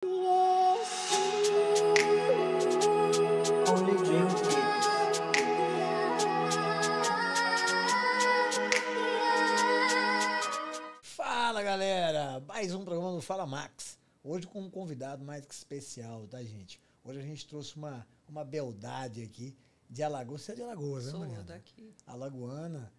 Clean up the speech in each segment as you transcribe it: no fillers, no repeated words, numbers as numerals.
Only Dream Kids. Fala, galera! Mais um programa do Fala Max. Hoje com um convidado mais que especial, tá, gente? Hoje a gente trouxe uma beldade aqui de Alagoas. Você é de Alagoas, né, Mariana? Sou daqui. Alagoana,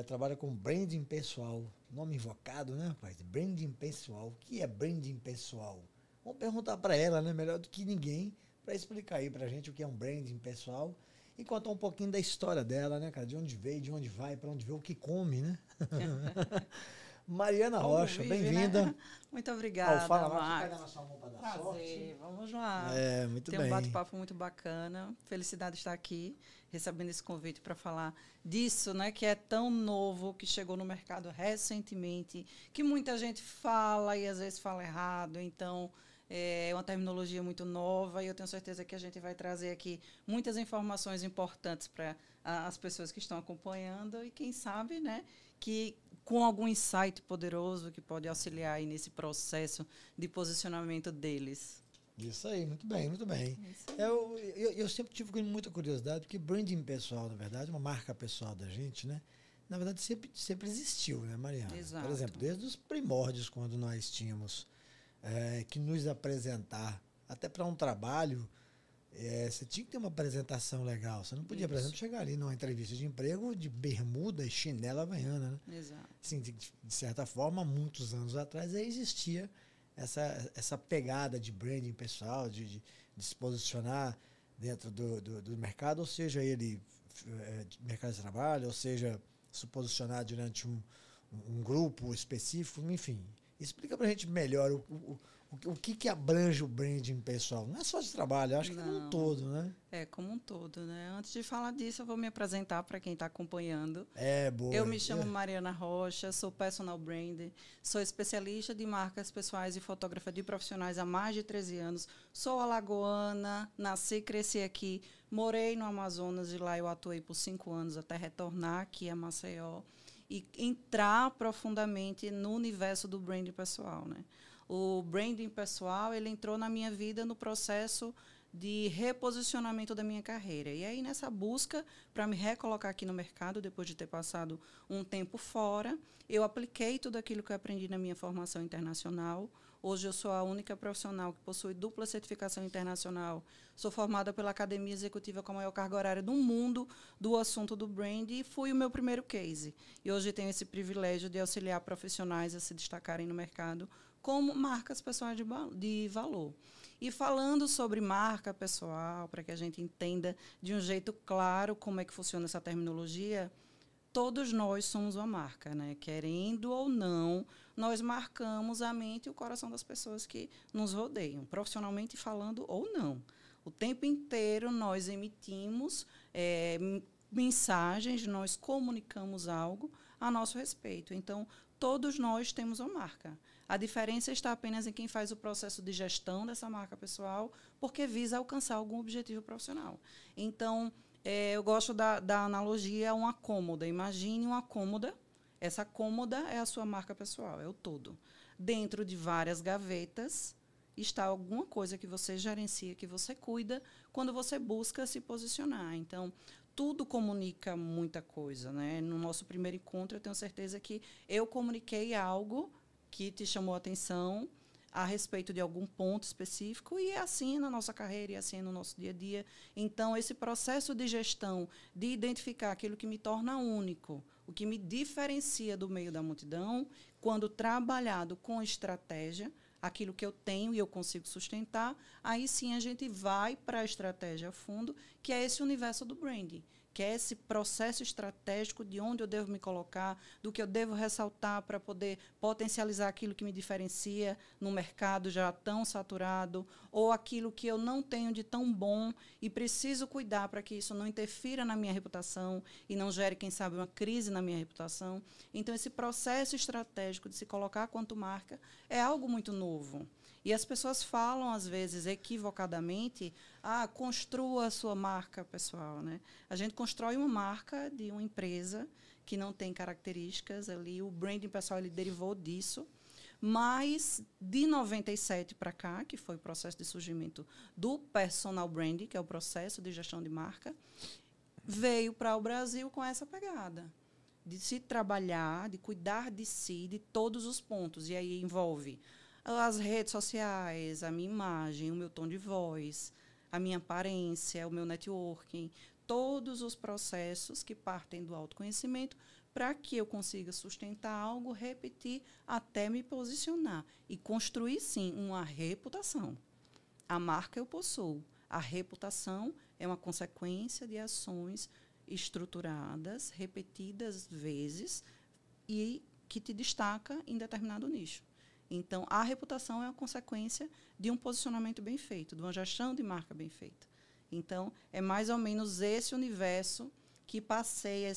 trabalha com branding pessoal. Nome invocado, né, rapaz? Branding pessoal. O que é branding pessoal? Vamos perguntar para ela, né? Melhor do que ninguém, para explicar aí pra gente o que é um branding pessoal e contar um pouquinho da história dela, né, cara? De onde veio, de onde vai, para onde veio, o que come, né? Mariana Como Rocha, vive, bem-vinda. né? Muito obrigada, Fala Max, Max. pegar na sua mão para dar Prazer, sorte. vamos lá. Muito Tem bem. um bate-papo muito bacana. Felicidade de estar aqui, recebendo esse convite para falar disso, né, que é tão novo, que chegou no mercado recentemente, que muita gente fala e às vezes fala errado. Então, é uma terminologia muito nova e eu tenho certeza que a gente vai trazer aqui muitas informações importantes para as pessoas que estão acompanhando e quem sabe, né, que com algum insight poderoso que pode auxiliar aí nesse processo de posicionamento deles. Isso aí, muito bem, muito bem. Isso aí. Eu sempre tive muita curiosidade, porque branding pessoal, na verdade, uma marca pessoal da gente, né? Na verdade, sempre existiu, né, Mariana? Exato. Por exemplo, desde os primórdios, quando nós tínhamos que nos apresentar, até para um trabalho, você tinha que ter uma apresentação legal. Você não podia, por Isso. exemplo, chegar ali numa entrevista de emprego de bermuda e chinela havaiana, né? Exato. Assim, de certa forma, muitos anos atrás, existia essa pegada de branding pessoal, de se posicionar dentro do mercado, ou seja, ele de mercado de trabalho, ou seja, se posicionar durante um grupo específico, enfim. Explica pra gente melhor o que abrange o branding pessoal. Não é só de trabalho, eu acho que é como um Não. todo, né? É, como um todo, né? Antes de falar disso, eu vou me apresentar para quem está acompanhando. Boa. Eu me chamo Mariana Rocha, sou personal brand, sou especialista de marcas pessoais e fotógrafa de profissionais há mais de 13 anos. Sou alagoana, nasci e cresci aqui, morei no Amazonas e lá eu atuei por 5 anos até retornar aqui a Maceió e entrar profundamente no universo do branding pessoal, né? O branding pessoal, ele entrou na minha vida no processo de reposicionamento da minha carreira. E aí, nessa busca para me recolocar aqui no mercado, depois de ter passado um tempo fora, eu apliquei tudo aquilo que eu aprendi na minha formação internacional. Hoje eu sou a única profissional que possui dupla certificação internacional. Sou formada pela Academia Executiva com a maior carga horária do mundo do assunto do brand e fui o meu primeiro case. E hoje tenho esse privilégio de auxiliar profissionais a se destacarem no mercado como marcas pessoais de valor. E falando sobre marca pessoal, para que a gente entenda de um jeito claro como é que funciona essa terminologia, todos nós somos uma marca, né? Querendo ou não, nós marcamos a mente e o coração das pessoas que nos rodeiam, profissionalmente falando ou não. O tempo inteiro nós emitimos mensagens, nós comunicamos algo a nosso respeito. Então, todos nós temos uma marca. A diferença está apenas em quem faz o processo de gestão dessa marca pessoal, porque visa alcançar algum objetivo profissional. Então, eu gosto da analogia a uma cômoda. Imagine uma cômoda. Essa cômoda é a sua marca pessoal, é o todo. Dentro de várias gavetas está alguma coisa que você gerencia, que você cuida, quando você busca se posicionar. Então, tudo comunica muita coisa, né? No nosso primeiro encontro, eu tenho certeza que eu comuniquei algo que te chamou a atenção a respeito de algum ponto específico, e é assim na nossa carreira, e é assim no nosso dia a dia. Então, esse processo de gestão, de identificar aquilo que me torna único, o que me diferencia do meio da multidão, quando trabalhado com estratégia, aquilo que eu tenho e eu consigo sustentar, aí sim a gente vai para a estratégia a fundo, que é esse universo do branding, que é esse processo estratégico de onde eu devo me colocar, do que eu devo ressaltar para poder potencializar aquilo que me diferencia no mercado já tão saturado, ou aquilo que eu não tenho de tão bom e preciso cuidar para que isso não interfira na minha reputação e não gere, quem sabe, uma crise na minha reputação. Então, esse processo estratégico de se colocar quanto marca é algo muito novo. E as pessoas falam, às vezes, equivocadamente, construa a sua marca pessoal, né? A gente constrói uma marca de uma empresa que não tem características ali. O branding pessoal ele derivou disso. Mas, de 97 para cá, que foi o processo de surgimento do personal branding, que é o processo de gestão de marca, veio para o Brasil com essa pegada de se trabalhar, de cuidar de si, de todos os pontos. E aí envolve as redes sociais, a minha imagem, o meu tom de voz, a minha aparência, o meu networking, todos os processos que partem do autoconhecimento para que eu consiga sustentar algo, repetir até me posicionar e construir, sim, uma reputação. A marca eu possuo. A reputação é uma consequência de ações estruturadas, repetidas vezes e que te destaca em determinado nicho. Então, a reputação é a consequência de um posicionamento bem feito, de uma gestão de marca bem feita. Então, é mais ou menos esse universo que passeia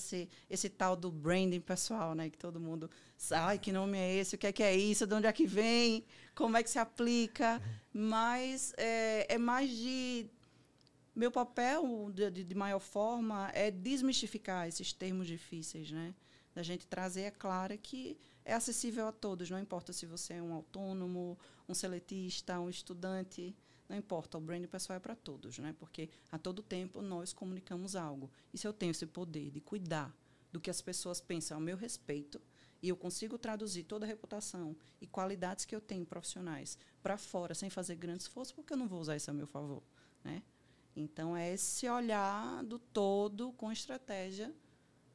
esse tal do branding pessoal, né? Que todo mundo sabe que nome é esse, o que é isso, de onde é que vem, como é que se aplica. Mas é mais de... Meu papel, de maior forma, é desmistificar esses termos difíceis, né? Da gente trazer a clara que é acessível a todos, não importa se você é um autônomo, um seletista, um estudante, não importa, o branding pessoal é para todos, né? Porque a todo tempo nós comunicamos algo. E se eu tenho esse poder de cuidar do que as pessoas pensam ao meu respeito, e eu consigo traduzir toda a reputação e qualidades que eu tenho profissionais para fora, sem fazer grande esforço, porque eu não vou usar isso a meu favor, né? Então, é esse olhar do todo com estratégia,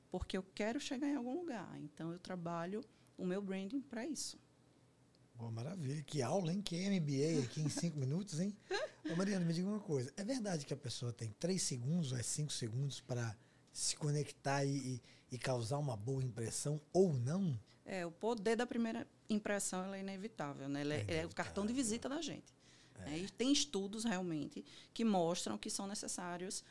porque eu quero chegar em algum lugar. Então, eu trabalho o meu branding para isso. Boa, maravilha. Que aula, hein? Que MBA aqui em 5 minutos, hein? Ô, Mariana, me diga uma coisa. É verdade que a pessoa tem 3 segundos ou 5 segundos para se conectar e causar uma boa impressão ou não? O poder da primeira impressão ela é inevitável, né? Ela é o cartão de visita da gente. E tem estudos, realmente, que mostram que são necessários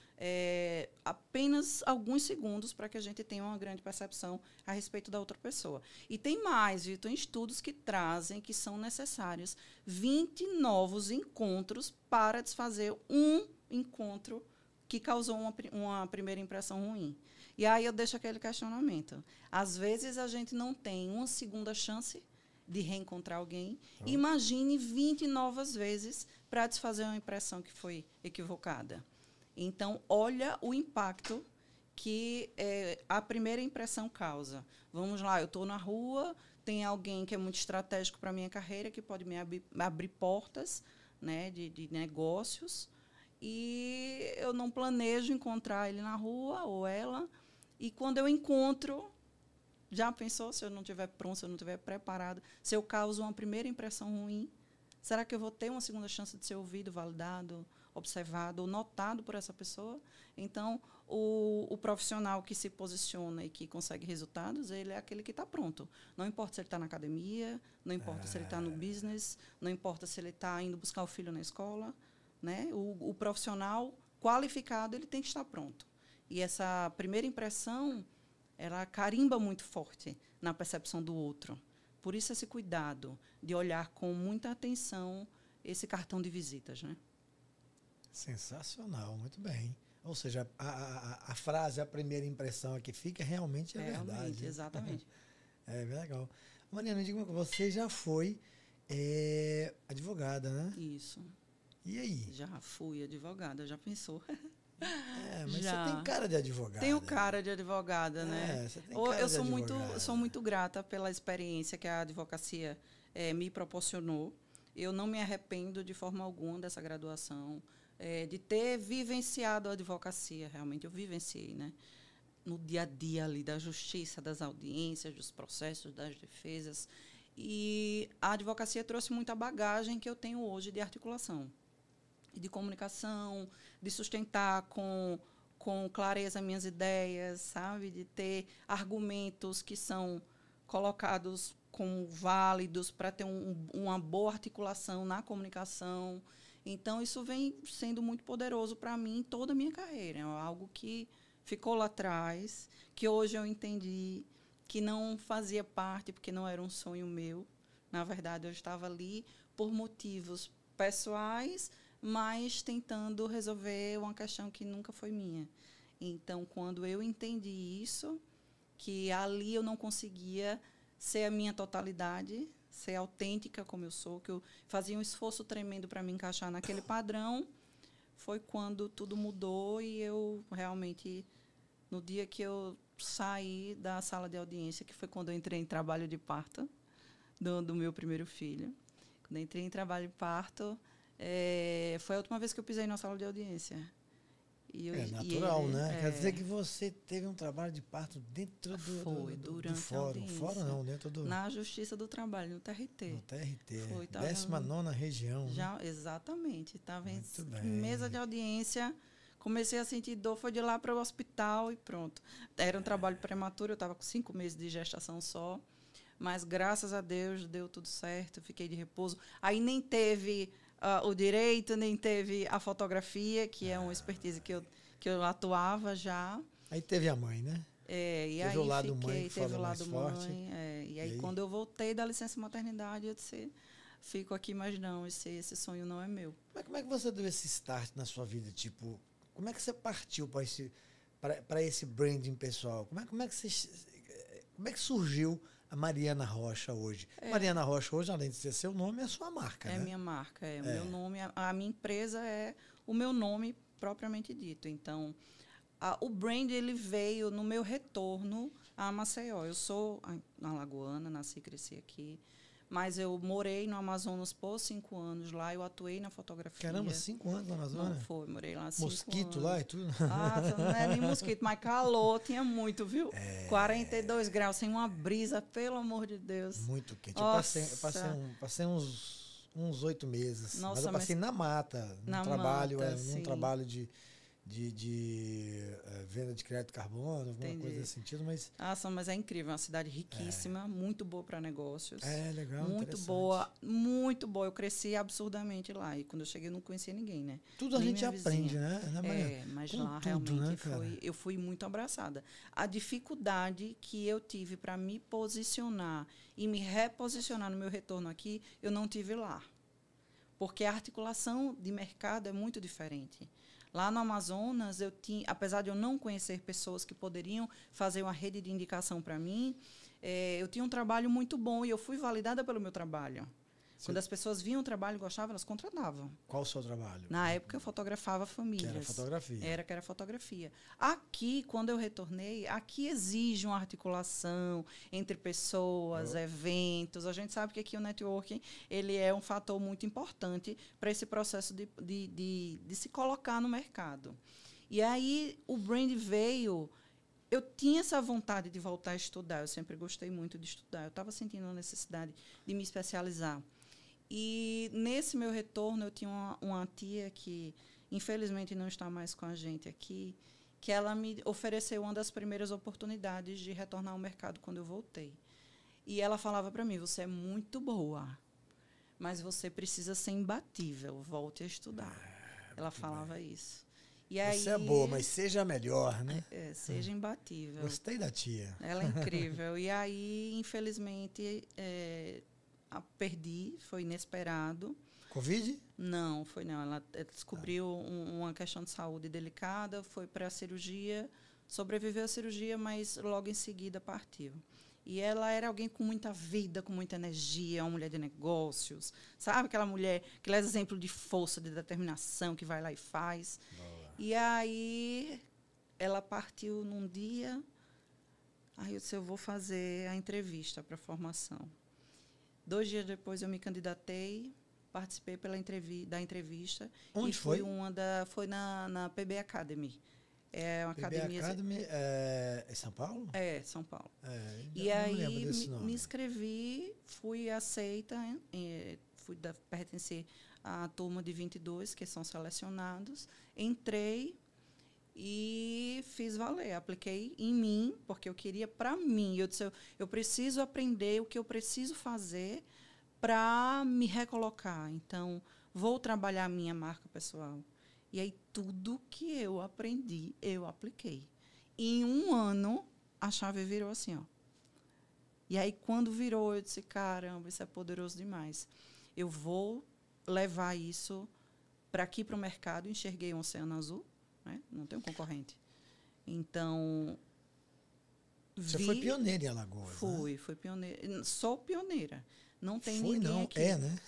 apenas alguns segundos para que a gente tenha uma grande percepção a respeito da outra pessoa. E tem mais, Vitor, tem estudos que trazem que são necessários 20 novos encontros para desfazer um encontro que causou uma primeira impressão ruim. E aí eu deixo aquele questionamento. Às vezes, a gente não tem uma segunda chance de reencontrar alguém. Imagine 20 novas vezes para desfazer uma impressão que foi equivocada. Então, olha o impacto que a primeira impressão causa. Vamos lá, eu estou na rua, tem alguém que é muito estratégico para a minha carreira, que pode me abrir portas, né, de negócios, e eu não planejo encontrar ele na rua ou ela, e quando eu encontro... Já pensou se eu não estiver pronto, se eu não estiver preparado, se eu causo uma primeira impressão ruim? Será que eu vou ter uma segunda chance de ser ouvido, validado, observado ou notado por essa pessoa? Então, o profissional que se posiciona e que consegue resultados, ele é aquele que está pronto. Não importa se ele está na academia, não importa se ele está no business, não importa se ele está indo buscar o filho na escola, né? O profissional qualificado, ele tem que estar pronto. E essa primeira impressão... ela carimba muito forte na percepção do outro. Por isso, esse cuidado de olhar com muita atenção esse cartão de visitas, né? Sensacional, muito bem. Ou seja, a frase, a primeira impressão que fica, realmente é verdade. Exatamente. É bem legal. Mariana, diga uma coisa, você já foi advogada, né? Isso. E aí? Já fui advogada, já pensou? Mas já. Você tem cara de advogada. Tenho cara de advogada, né? Você tem cara eu de advogada. sou muito grata pela experiência que a advocacia me proporcionou. Eu não me arrependo de forma alguma dessa graduação, de ter vivenciado a advocacia, realmente. Eu vivenciei, né? No dia a dia ali da justiça, das audiências, dos processos, das defesas. E a advocacia trouxe muita bagagem que eu tenho hoje de articulação, de comunicação, de sustentar com clareza minhas ideias, sabe? De ter argumentos que são colocados como válidos para ter uma boa articulação na comunicação. Então, isso vem sendo muito poderoso para mim em toda a minha carreira. É algo que ficou lá atrás, que hoje eu entendi que não fazia parte, porque não era um sonho meu. Na verdade, eu estava ali por motivos pessoais, mas tentando resolver uma questão que nunca foi minha. Então, quando eu entendi isso, que ali eu não conseguia ser a minha totalidade, ser autêntica como eu sou, que eu fazia um esforço tremendo para me encaixar naquele padrão, foi quando tudo mudou e eu realmente, no dia que eu saí da sala de audiência, que foi quando eu entrei em trabalho de parto do meu primeiro filho, quando eu entrei em trabalho de parto, foi a última vez que eu pisei na sala de audiência. É natural, né? Quer dizer que você teve um trabalho de parto dentro do fórum. Fórum não, dentro do... Na Justiça do Trabalho, no TRT. No TRT. Foi, 19ª região. Já, exatamente. Estava em bem. mesa de audiência, comecei a sentir dor, foi de lá para o hospital e pronto. Era um trabalho prematuro, eu estava com 5 meses de gestação só, mas graças a Deus deu tudo certo, fiquei de repouso. Aí nem teve... o direito, nem teve a fotografia, que é uma expertise que eu atuava já. Aí teve a mãe, né? E teve aí o lado mãe, que teve o falou lado mais forte. mãe. E aí, quando eu voltei da licença maternidade, eu disse, fico aqui, mas não, esse sonho não é meu. Como é que você deu esse start na sua vida? Tipo, como é que você partiu para esse branding pessoal? Como é que surgiu a Mariana Rocha hoje? Mariana Rocha hoje, além de ser seu nome, é sua marca, né? É minha marca, o meu nome. A minha empresa é o meu nome propriamente dito. Então, o brand ele veio no meu retorno a Maceió. Eu sou alagoana, nasci e cresci aqui. Mas eu morei no Amazonas por 5 anos. Lá eu atuei na fotografia. Caramba, 5 anos no Amazonas? Não, foi, morei lá 5 anos. Mosquito lá e tudo? Não é nem mosquito, mas calor tinha muito, viu? 42 graus, sem uma brisa, pelo amor de Deus. Muito quente. Nossa. Eu passei uns 8 meses. Nossa, mas eu passei na mata, num trabalho de venda de crédito carbono, alguma coisa nesse sentido, mas... Mas é incrível, é uma cidade riquíssima, muito boa para negócios. Legal, muito boa. Eu cresci absurdamente lá. E quando eu cheguei, eu não conhecia ninguém, né? Tudo Nem a gente aprende, né? Mas com lá tudo, realmente né, eu fui muito abraçada. A dificuldade que eu tive para me posicionar e me reposicionar no meu retorno aqui, eu não tive lá. Porque a articulação de mercado é muito diferente. Lá no Amazonas, apesar de eu não conhecer pessoas que poderiam fazer uma rede de indicação para mim, eu tinha um trabalho muito bom e eu fui validada pelo meu trabalho. Sim. Quando as pessoas viam o trabalho e gostavam, elas contratavam. Qual o seu trabalho? Na época, eu fotografava famílias. Que era fotografia. Que era fotografia. Aqui, quando eu retornei, aqui exige uma articulação entre pessoas, eventos. A gente sabe que aqui o networking ele é um fator muito importante para esse processo de se colocar no mercado. E aí, o brand veio... Eu tinha essa vontade de voltar a estudar. Eu sempre gostei muito de estudar. Eu estava sentindo a necessidade de me especializar. E, nesse meu retorno, eu tinha uma tia que, infelizmente, não está mais com a gente aqui, que ela me ofereceu uma das primeiras oportunidades de retornar ao mercado quando eu voltei. E ela falava para mim, você é muito boa, mas você precisa ser imbatível, volte a estudar. Ela falava isso. E aí, você é boa, mas seja melhor, né? Seja imbatível. Gostei da tia. Ela é incrível. E aí, infelizmente, perdi, foi inesperado. Covid? Não, foi não. Ela descobriu uma questão de saúde delicada, foi para a cirurgia, sobreviveu à cirurgia, mas logo em seguida partiu. E ela era alguém com muita vida, com muita energia, uma mulher de negócios. Sabe aquela mulher, aquele exemplo de força, de determinação, que vai lá e faz. Boa. E aí, ela partiu num dia, aí eu disse, eu vou fazer a entrevista para a formação. 2 dias depois, eu me candidatei, participei da entrevista. Onde foi? Foi na PB Academy. É uma PB academia... Academy é São Paulo? É, São Paulo. E aí, me inscrevi, fui aceita, pertencer à turma de 22, que são selecionados. Entrei e fiz valer. Apliquei em mim, porque eu queria para mim. Eu disse, eu preciso aprender o que eu preciso fazer para me recolocar. Então, vou trabalhar a minha marca pessoal. E aí, tudo que eu aprendi, eu apliquei. Em 1 ano, a chave virou assim, ó. E aí, quando virou, eu disse, caramba, isso é poderoso demais. Eu vou levar isso para aqui, para o mercado. Enxerguei um oceano azul, né? Não tem um concorrente. Então, você foi pioneira em Alagoas, Fui pioneira. Sou pioneira. Não tem Foi, ninguém não. aqui. É, né?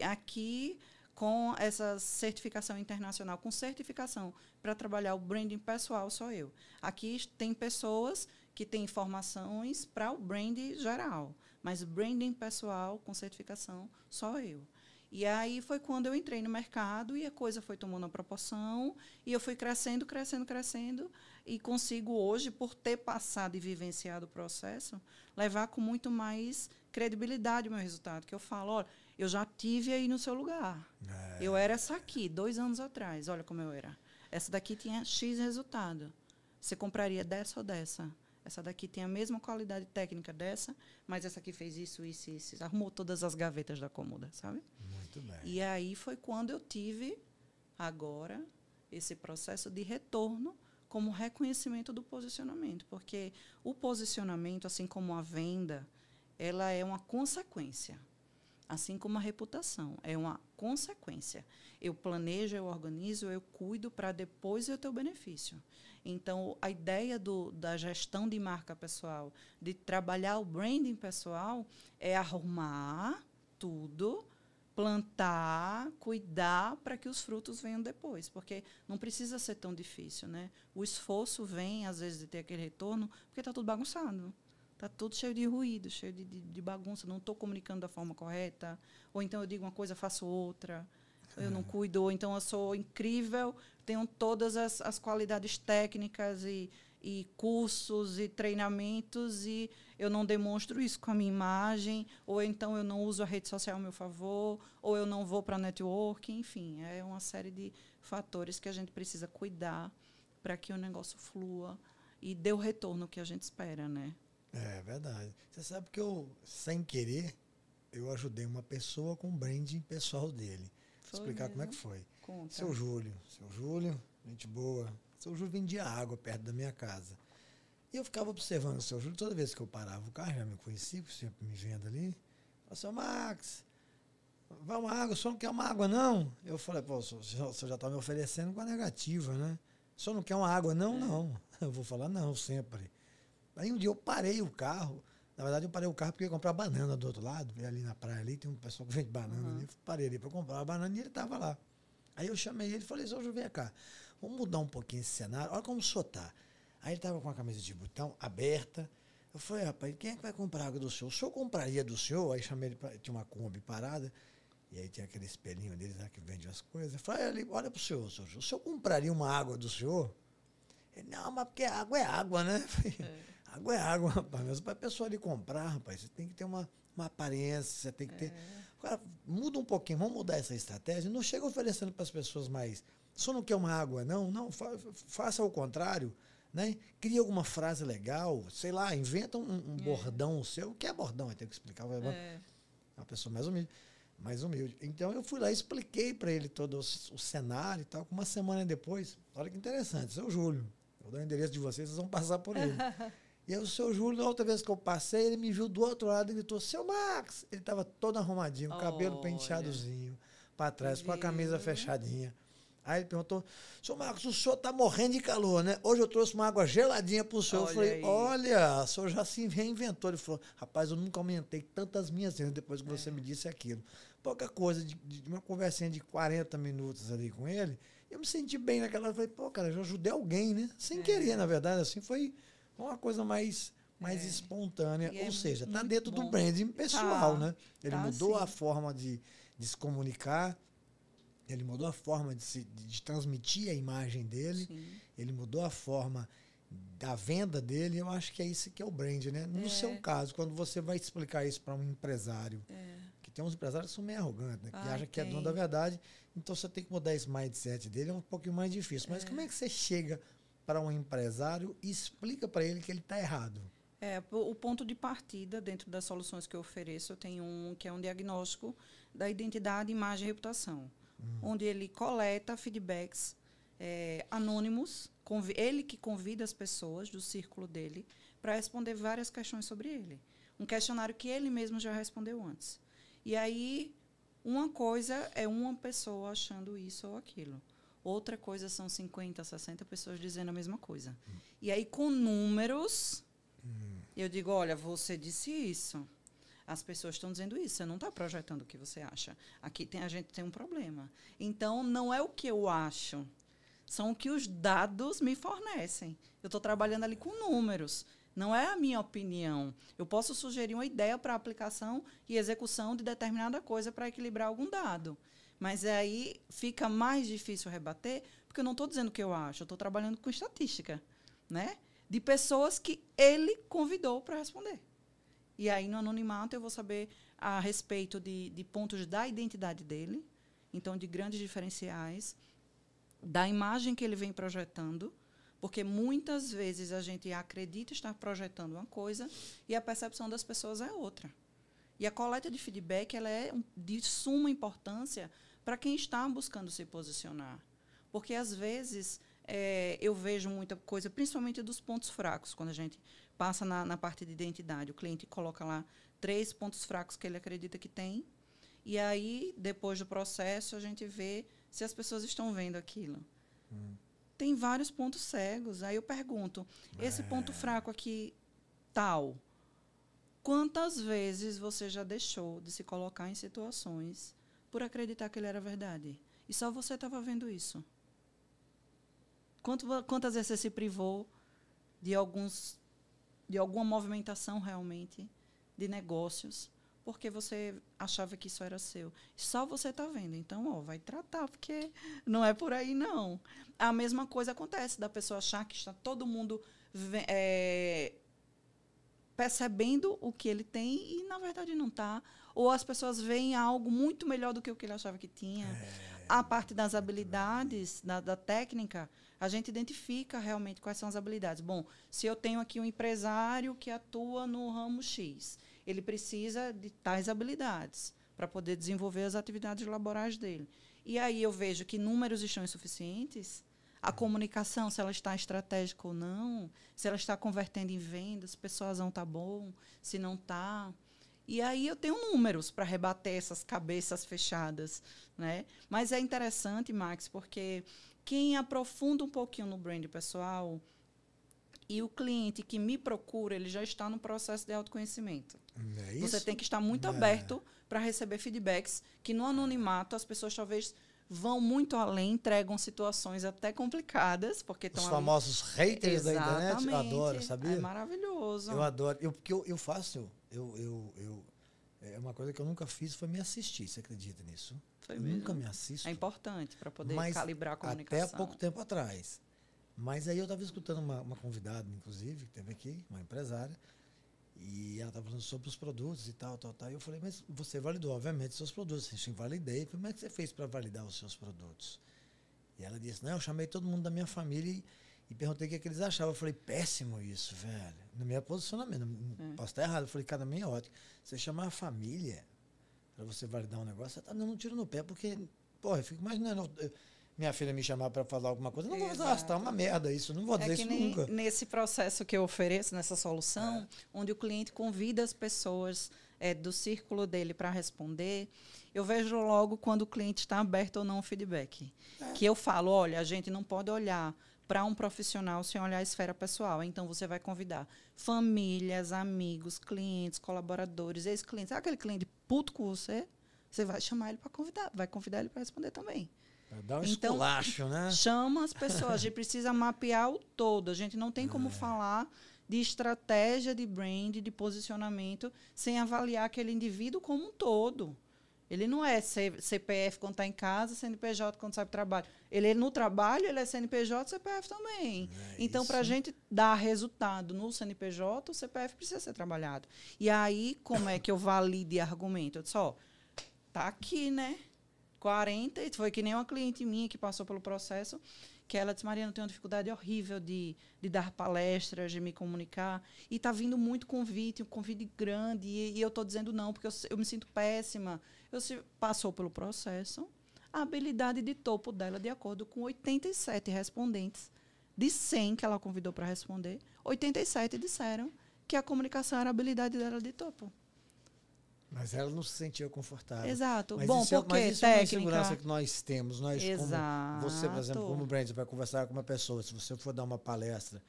Aqui, com essa certificação internacional, com certificação para trabalhar o branding pessoal, sou eu. Aqui tem pessoas que têm formações para o branding geral, mas branding pessoal com certificação, só eu. E aí foi quando eu entrei no mercado e a coisa foi tomando uma proporção e eu fui crescendo, crescendo, crescendo e consigo hoje, por ter passado e vivenciado o processo, levar com muito mais credibilidade o meu resultado. Que eu falo, olha, eu já tive aí no seu lugar. Eu era essa aqui, 2 anos atrás, olha como eu era. Essa daqui tinha X resultado. Você compraria dessa ou dessa? Essa daqui tem a mesma qualidade técnica dessa, mas essa aqui fez isso, isso, isso. Arrumou todas as gavetas da cômoda, sabe? Muito bem. E aí foi quando eu tive, agora, esse processo de retorno como reconhecimento do posicionamento. Porque o posicionamento, assim como a venda, ela é uma consequência. Assim como a reputação, é uma consequência. Eu planejo, eu organizo, eu cuido para depois eu ter o benefício. Então, a ideia da gestão de marca pessoal, de trabalhar o branding pessoal, é arrumar tudo, plantar, cuidar para que os frutos venham depois. Porque não precisa ser tão difícil, né? O esforço vem, às vezes, de ter aquele retorno, porque está tudo bagunçado. Está tudo cheio de ruído, cheio de bagunça. Não estou comunicando da forma correta. Ou então eu digo uma coisa, faço outra. Eu não cuido. Ou então eu sou incrível, tenho todas as qualidades técnicas e cursos e treinamentos e eu não demonstro isso com a minha imagem. Ou então eu não uso a rede social ao meu favor. Ou eu não vou para network. Enfim, é uma série de fatores que a gente precisa cuidar para que o negócio flua e dê o retorno que a gente espera, né? É verdade. Você sabe que eu, sem querer, eu ajudei uma pessoa com o branding pessoal dele. Vou explicar como é que foi. Conta. Seu Júlio, gente boa. Seu Júlio vendia água perto da minha casa. E eu ficava observando o seu Júlio, toda vez que eu parava o carro, já me conhecia, sempre me vendo ali. Falei, seu Max, vai uma água, o senhor não quer uma água, não? Eu falei, pô, o senhor já está me oferecendo com a negativa, né? O senhor não quer uma água, não? Não. Eu vou falar não, sempre. Aí um dia eu parei o carro. Na verdade, eu parei o carro porque eu ia comprar banana do outro lado. Ali na praia ali, tem um pessoal que vende banana ali. Eu parei ali para comprar uma banana e ele estava lá. Aí eu chamei ele e falei, seu Júlio, vem cá. Vamos mudar um pouquinho esse cenário. Olha como o senhor tá. Aí ele estava com a camisa de botão aberta. Eu falei, rapaz, quem é que vai comprar água do senhor? O senhor compraria do senhor? Aí chamei ele, tinha uma Kombi parada. E aí tinha aquele espelhinho deles lá que vende as coisas. Eu falei, olha pro senhor, seu Júlio. O senhor compraria uma água do senhor? Ele, não, mas porque água é água, né? Água é água, rapaz. Mas para a pessoa ali comprar, rapaz, você tem que ter uma aparência, você tem que ter... Agora, muda um pouquinho, vamos mudar essa estratégia. Não chega oferecendo para as pessoas mais... Só não quer uma água, não. Não, faça o contrário, né? Cria alguma frase legal, sei lá, inventa um bordão seu. O que é bordão? Eu tenho que explicar. É uma pessoa mais humilde. Então, eu fui lá e expliquei para ele todo o cenário e tal. Uma semana depois, olha que interessante, seu Júlio. Eu dou o endereço de vocês vão passar por ele. E aí o seu Júlio, na outra vez que eu passei, ele me viu do outro lado e gritou, seu Max! Ele estava todo arrumadinho, cabelo penteadozinho, para trás, com a camisa fechadinha. Aí ele perguntou, seu Max, o senhor está morrendo de calor, né? Hoje eu trouxe uma água geladinha para o senhor. Eu falei, olha, o senhor já se reinventou. Ele falou, rapaz, eu nunca aumentei tantas minhas vendas depois que você me disse aquilo. Pouca coisa, de uma conversinha de 40 minutos ali com ele, eu me senti bem naquela hora. Eu falei, pô, cara, eu já ajudei alguém, né? Sem querer, na verdade, assim, foi uma coisa mais espontânea. Ou seja, está dentro do branding pessoal, né? Ele mudou a forma de se comunicar, ele mudou a forma de transmitir a imagem dele, ele mudou a forma da venda dele. Eu acho que é isso que é o brand, né? No seu caso, quando você vai explicar isso para um empresário, que tem uns empresários que são meio arrogantes, né? Que acham que é dono da verdade, então você tem que mudar esse mindset dele, é um pouquinho mais difícil. Mas como é que você chega para um empresário e explica para ele que ele está errado? O ponto de partida dentro das soluções que eu ofereço, eu tenho que é um diagnóstico da identidade, imagem e reputação, onde ele coleta feedbacks anônimos, ele que convida as pessoas do círculo dele para responder várias questões sobre ele. Um questionário que ele mesmo já respondeu antes. E aí, uma coisa é uma pessoa achando isso ou aquilo. Outra coisa são 50, 60 pessoas dizendo a mesma coisa. E aí, com números, eu digo, olha, você disse isso. As pessoas estão dizendo isso, você não está projetando o que você acha. Aqui a gente tem um problema. Então, não é o que eu acho, são o que os dados me fornecem. Eu estou trabalhando ali com números, não é a minha opinião. Eu posso sugerir uma ideia para aplicação e execução de determinada coisa para equilibrar algum dado. Mas aí fica mais difícil rebater, porque eu não estou dizendo o que eu acho, eu estou trabalhando com estatística, né? De pessoas que ele convidou para responder. E aí, no anonimato, eu vou saber a respeito de pontos da identidade dele, então, de grandes diferenciais, da imagem que ele vem projetando, porque muitas vezes a gente acredita estar projetando uma coisa e a percepção das pessoas é outra. E a coleta de feedback ela é de suma importância para quem está buscando se posicionar. Porque, às vezes, eu vejo muita coisa, principalmente dos pontos fracos, quando a gente passa na parte de identidade. O cliente coloca lá 3 pontos fracos que ele acredita que tem, e aí, depois do processo, a gente vê se as pessoas estão vendo aquilo. Tem vários pontos cegos. Aí eu pergunto, esse ponto fraco aqui, tal, quantas vezes você já deixou de se colocar em situações por acreditar que ele era verdade? E só você estava vendo isso. Quantas vezes você se privou de alguma movimentação realmente de negócios porque você achava que isso era seu? Só você está vendo. Então, vai tratar, porque não é por aí, não. A mesma coisa acontece da pessoa achar que está todo mundo percebendo o que ele tem e, na verdade, não está. Ou as pessoas veem algo muito melhor do que o que ele achava que tinha. A parte das habilidades, da técnica, a gente identifica realmente quais são as habilidades. Bom, se eu tenho aqui um empresário que atua no ramo X, ele precisa de tais habilidades para poder desenvolver as atividades laborais dele. E aí eu vejo que números estão insuficientes, a comunicação, se ela está estratégica ou não, se ela está convertendo em vendas, se a persuasão está bom, se não está. E aí eu tenho números para rebater essas cabeças fechadas, né? Mas é interessante, Max, porque quem aprofunda um pouquinho no brand pessoal e o cliente que me procura, ele já está no processo de autoconhecimento. É isso? Você tem que estar muito aberto para receber feedbacks que no anonimato as pessoas talvez vão muito além, entregam situações até complicadas, porque estão Os ali. famosos haters da internet, eu adoro, sabia? É maravilhoso. Eu adoro. Porque eu faço, uma coisa que eu nunca fiz foi me assistir, você acredita nisso? Foi eu mesmo. nunca me assisto. É importante para poder calibrar a comunicação. Até há pouco tempo atrás. Mas aí eu estava escutando uma convidada, inclusive, que teve aqui, uma empresária, e ela estava falando sobre os produtos e tal. E eu falei, mas você validou, obviamente, seus produtos. Eu validei. Como é que você fez para validar os seus produtos? E ela disse, não, eu chamei todo mundo da minha família e perguntei o que eles achavam. Eu falei, péssimo isso, velho. No meu posicionamento, posso estar errado. Eu falei, cada mim é ótimo. Você chamar a família para você validar um negócio, você está dando um tiro no pé, porque, eu fico imaginando... Minha filha me chamar para falar alguma coisa, não vou gastar uma merda isso, não vou dizer isso nunca. Nesse processo que eu ofereço, nessa solução, onde o cliente convida as pessoas do círculo dele para responder, eu vejo logo quando o cliente está aberto ou não ao feedback. Que eu falo, olha, a gente não pode olhar para um profissional sem olhar a esfera pessoal. Então, você vai convidar famílias, amigos, clientes, colaboradores, ex-clientes. Aquele cliente puto com você, você vai chamar ele para convidar, vai convidar ele para responder também. Dá um esculacho, né? Chama as pessoas. A gente precisa mapear o todo. A gente não tem como falar de estratégia de brand, de posicionamento, sem avaliar aquele indivíduo como um todo. Ele não é CPF quando está em casa, CNPJ quando sai para o trabalho. Ele no trabalho, ele é CNPJ e CPF também. Então, para a gente dar resultado no CNPJ, o CPF precisa ser trabalhado. E aí, como é que eu valido e argumento? Eu disse, tá aqui, né? 40, foi que nem uma cliente minha que passou pelo processo, que ela disse, Mariana, eu tenho uma dificuldade horrível de dar palestras, de me comunicar, e está vindo muito convite, um convite grande, e eu estou dizendo não, porque eu me sinto péssima. Passou pelo processo, a habilidade de topo dela, de acordo com 87 respondentes, de 100 que ela convidou para responder, 87 disseram que a comunicação era a habilidade dela de topo. Mas ela não se sentia confortável. Exato. Mas bom, isso porque mas isso técnica... é uma insegurança que nós temos. Nós, Exato. como você, por exemplo, como brand, você vai conversar com uma pessoa. Se você for dar uma palestra,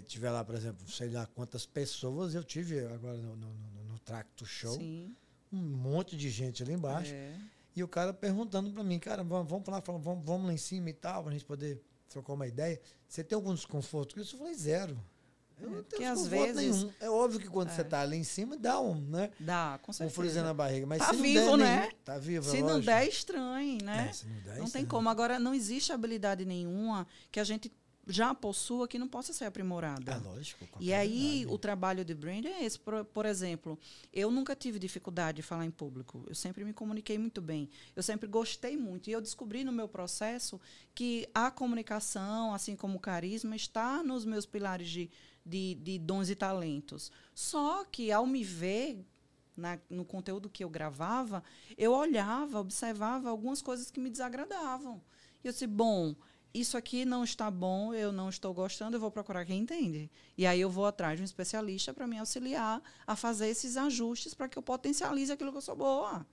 tiver lá, por exemplo, sei lá quantas pessoas eu tive agora no Tracto Show. Sim. Um monte de gente ali embaixo. É. E o cara perguntando pra mim, cara, vamos lá, vamos lá em cima e tal, pra gente poder trocar uma ideia. Você tem algum desconforto com isso? Eu falei, zero. Eu não tenho Porque às desconforto vezes- nenhum. É óbvio que quando você tá ali em cima, dá né? Dá, com Um certeza. friozinho na barriga. Mas Tá se não vivo, der né? nenhum, tá vivo, Se é não lógico. der, estranho, né? Se não der, Não tem estranho. como. Agora, não existe habilidade nenhuma que a gente já possua que não possa ser aprimorada. É lógico. E aí, o trabalho de branding é esse. Por exemplo, eu nunca tive dificuldade de falar em público. Eu sempre me comuniquei muito bem. Eu sempre gostei muito. E eu descobri no meu processo que a comunicação, assim como o carisma, está nos meus pilares de dons e talentos. Só que, ao me ver no conteúdo que eu gravava, eu olhava, observava algumas coisas que me desagradavam. E eu disse, bom, isso aqui não está bom, eu não estou gostando, eu vou procurar quem entende. E aí eu vou atrás de um especialista para me auxiliar a fazer esses ajustes para que eu potencialize aquilo que eu sou boa.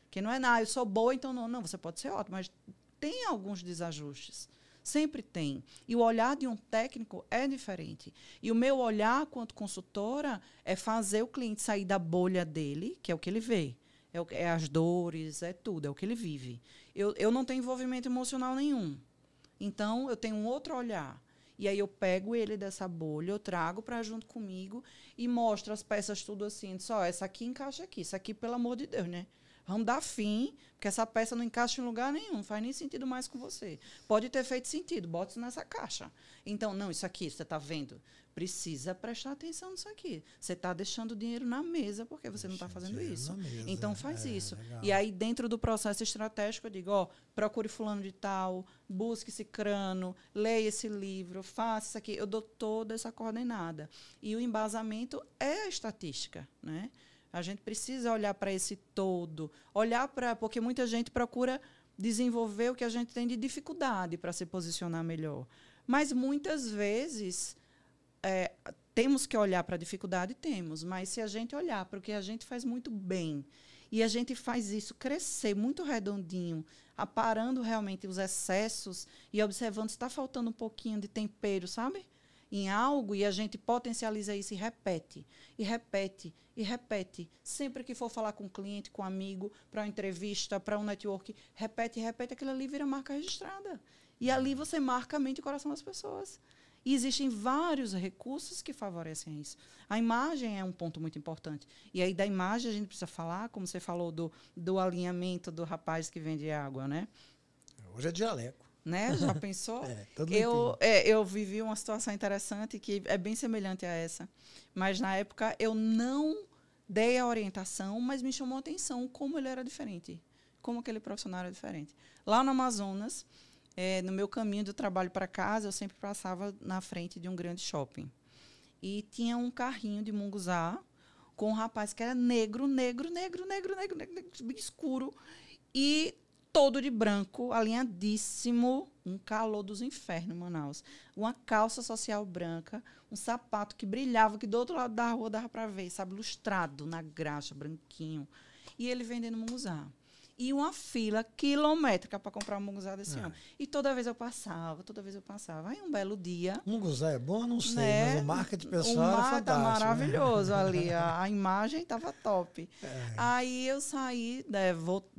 Que não é nada, eu sou boa, então não, você pode ser ótimo, mas tem alguns desajustes. Sempre tem. E o olhar de um técnico é diferente. E o meu olhar, quanto consultora, é fazer o cliente sair da bolha dele, que é o que ele vê. É as dores, é tudo, é o que ele vive. Eu não tenho envolvimento emocional nenhum. Então, eu tenho um outro olhar. E aí eu pego ele dessa bolha, eu trago para junto comigo e mostro as peças tudo assim. Só essa aqui encaixa aqui, isso aqui, pelo amor de Deus, né? Vamos dar fim, porque essa peça não encaixa em lugar nenhum, não faz nem sentido mais com você. Pode ter feito sentido, bota isso nessa caixa. Então, não, isso aqui, você está vendo? Precisa prestar atenção nisso aqui. Você está deixando o dinheiro na mesa porque você não está fazendo isso. Então, faz isso. Legal. E aí, dentro do processo estratégico, eu digo, procure fulano de tal, busque cicrano, leia esse livro, faça isso aqui. Eu dou toda essa coordenada. E o embasamento é a estatística, né? A gente precisa olhar para esse todo, porque muita gente procura desenvolver o que a gente tem de dificuldade para se posicionar melhor. Mas muitas vezes temos que olhar para a dificuldade, mas se a gente olhar para o que a gente faz muito bem e a gente faz isso crescer muito redondinho, aparando realmente os excessos e observando se está faltando um pouquinho de tempero, sabe? Em algo, e a gente potencializa isso e repete, e repete, e repete. Sempre que for falar com um cliente, com um amigo, para uma entrevista, para um network, repete, aquilo ali vira marca registrada. E ali você marca a mente e o coração das pessoas. E existem vários recursos que favorecem isso. A imagem é um ponto muito importante. E aí, da imagem, a gente precisa falar, como você falou, do alinhamento do rapaz que vende água, né? Hoje é de jaleco. Né? Já pensou? Eu vivi uma situação interessante que é bem semelhante a essa. Mas, na época, eu não dei a orientação, mas me chamou a atenção como ele era diferente. Como aquele profissional era diferente. Lá no Amazonas, no meu caminho do trabalho para casa, eu sempre passava na frente de um grande shopping. E tinha um carrinho de munguzá com um rapaz que era negro, bem escuro. E todo de branco, alinhadíssimo, um calor dos infernos em Manaus. Uma calça social branca, um sapato que brilhava, que do outro lado da rua dava para ver, sabe, lustrado na graxa, branquinho. E ele vendendo munguzá. E uma fila quilométrica para comprar um munguzá desse homem. E toda vez eu passava. Aí um belo dia... Munguzá é bom? Não sei, né? mas o marketing pessoal era fantástico. Tá maravilhoso, né? Ali. A imagem estava top. É. Aí eu saí,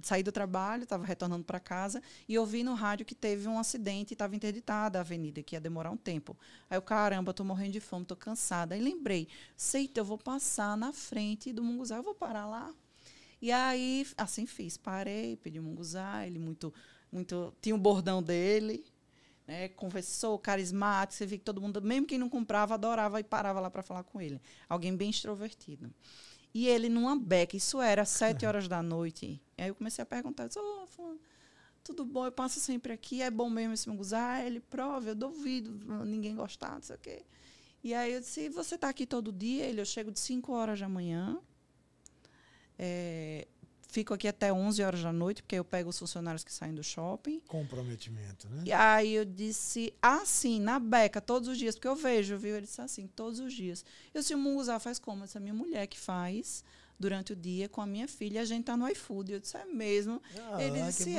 saí do trabalho, estava retornando para casa, e ouvi no rádio que teve um acidente e estava interditada a avenida, que ia demorar um tempo. Aí eu, caramba, estou morrendo de fome, estou cansada. Aí lembrei, eu vou passar na frente do munguzá, eu vou parar lá. E aí, assim fiz, parei, pedi um munguzá, ele tinha o bordão dele, né, conversou, carismático, você vê que todo mundo, mesmo quem não comprava, adorava e parava lá para falar com ele. Alguém bem extrovertido. E ele numa beca, isso era 7 horas da noite. Aí eu comecei a perguntar, fulano, tudo bom, eu passo sempre aqui, é bom mesmo esse munguzá? Ele, prova, eu duvido ninguém gostar, não sei o quê. E aí eu disse, você está aqui todo dia? Eu chego de 5 horas da manhã, fico aqui até 11 horas da noite, porque eu pego os funcionários que saem do shopping. Comprometimento, né? E aí eu disse, assim, na beca, todos os dias, porque eu vejo, viu? Ele disse assim, todos os dias. Eu disse, o munguzá faz como? Essa minha mulher que faz durante o dia com a minha filha, a gente tá no iFood. Eu disse, é mesmo? Ele disse,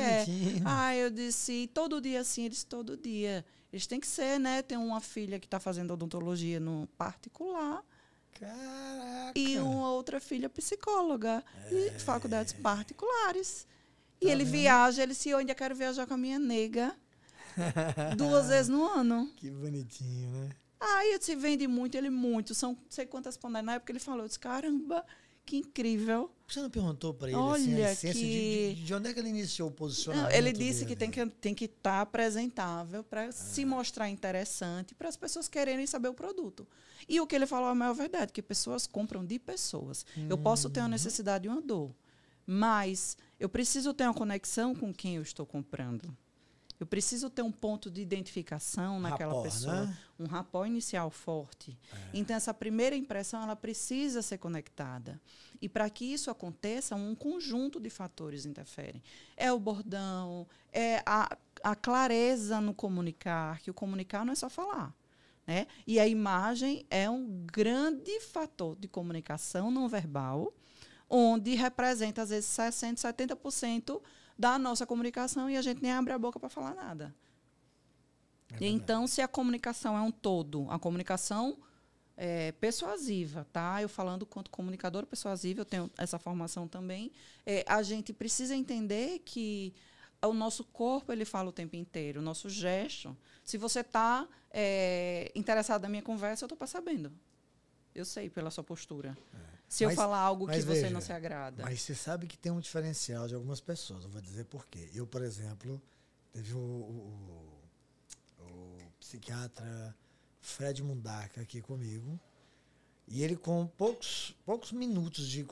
eu disse, todo dia assim? Ele disse, todo dia. Eles têm que ser, né? Tem uma filha que está fazendo odontologia no particular, Caraca! E uma outra filha psicóloga e faculdades particulares. E Tá ele vendo? viaja, ele se onde eu quero viajar com a minha nega 2 vezes no ano. Que bonitinho, né? Aí eu disse, vende muito, ele muito, são não sei quantas pandelas. Na época ele falou, eu disse, caramba, que incrível. Você não perguntou pra ele Olha assim, a essência que- de onde é que ele iniciou o Não, posicionamento ele disse dele? que tem que estar apresentável para se mostrar interessante, para as pessoas quererem saber o produto. E o que ele falou é a maior verdade, que pessoas compram de pessoas. Eu posso ter uma necessidade e uma dor, mas eu preciso ter uma conexão com quem eu estou comprando. Eu preciso ter um ponto de identificação naquela Rapport, pessoa, né? um rapport inicial forte. Então, essa primeira impressão ela precisa ser conectada. E para que isso aconteça, um conjunto de fatores interferem. É o bordão, é a clareza no comunicar, que o comunicar não é só falar. Né? E a imagem é um grande fator de comunicação não verbal, onde representa, às vezes, 60%, 70% da nossa comunicação e a gente nem abre a boca para falar nada. É E então, se a comunicação é um todo, a comunicação é persuasiva, tá? Eu falando quanto comunicadora persuasiva, eu tenho essa formação também, a gente precisa entender que o nosso corpo ele fala o tempo inteiro, o nosso gesto. Se você está interessado na minha conversa, eu estou percebendo. Eu sei pela sua postura. Se eu Mas- falar algo que mas você veja, não se agrada. Mas você sabe que tem um diferencial de algumas pessoas. Eu vou dizer por quê. Eu, por exemplo, teve o psiquiatra Fred Mundaca aqui comigo. E ele, com poucos minutos de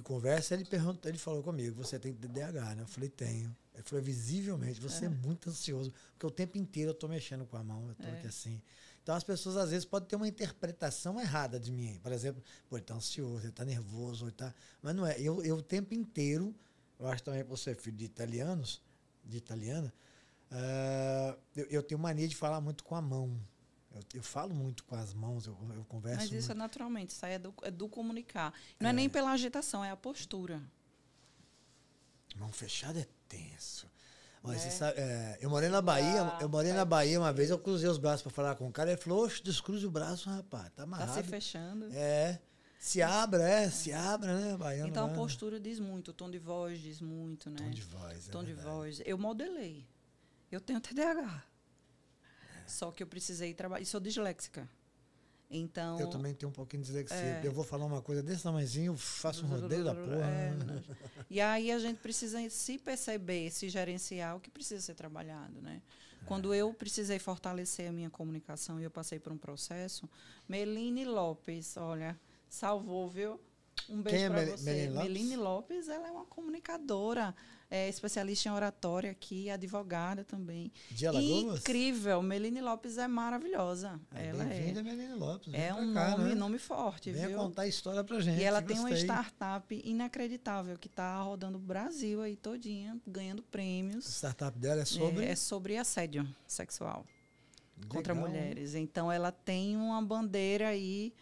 conversa, ele falou comigo, você tem TDAH, né? Eu falei, tenho. Ele falou, visivelmente, você é muito ansioso, porque o tempo inteiro eu estou mexendo com a mão, eu estou aqui assim. Então, as pessoas, às vezes, podem ter uma interpretação errada de mim. Por exemplo, pô, ele está ansioso, ele está nervoso, ele tá... Mas não é. Eu o tempo inteiro, eu acho também por ser filho de italiana, eu tenho mania de falar muito com a mão. Eu falo muito com as mãos, eu converso Mas isso muito. é naturalmente, isso aí é do comunicar. Não é nem pela agitação, é a postura. Mão fechada é tenso. Mas você sabe, eu morei na Bahia, uma vez, eu cruzei os braços para falar com o cara, ele falou, oxe, descruze o braço, rapaz, tá Está amarrado. se fechando. Se abra, né, baiano. Então, a né? postura diz muito, o tom de voz diz muito, né? Tom de voz, Tom de verdade. voz. Eu modelei. Eu tenho TDAH. Só que eu precisei trabalhar. E sou disléxica. Então. Eu também tenho um pouquinho de dislexia. Eu vou falar uma coisa desse tamanhozinho, eu faço um rodeio da porra. E aí a gente precisa se perceber, se gerenciar o que precisa ser trabalhado, né? Quando eu precisei fortalecer a minha comunicação e eu passei por um processo, Meline Lopes, olha, salvou, viu? Um beijo para você. Meline Lopes? Meline Lopes, ela é uma comunicadora, especialista em oratória aqui, advogada também. De Alagoas? Incrível. Meline Lopes é maravilhosa. Ela Bem-vinda, Meline Lopes. Vem é pra um cá, né? nome forte, Venha viu? contar a história pra gente. E ela tem uma gostei. startup inacreditável que está rodando o Brasil aí todinha, ganhando A prêmios. startup dela é sobre... É sobre assédio sexual contra Legal, mulheres. Então, ela tem uma bandeira aí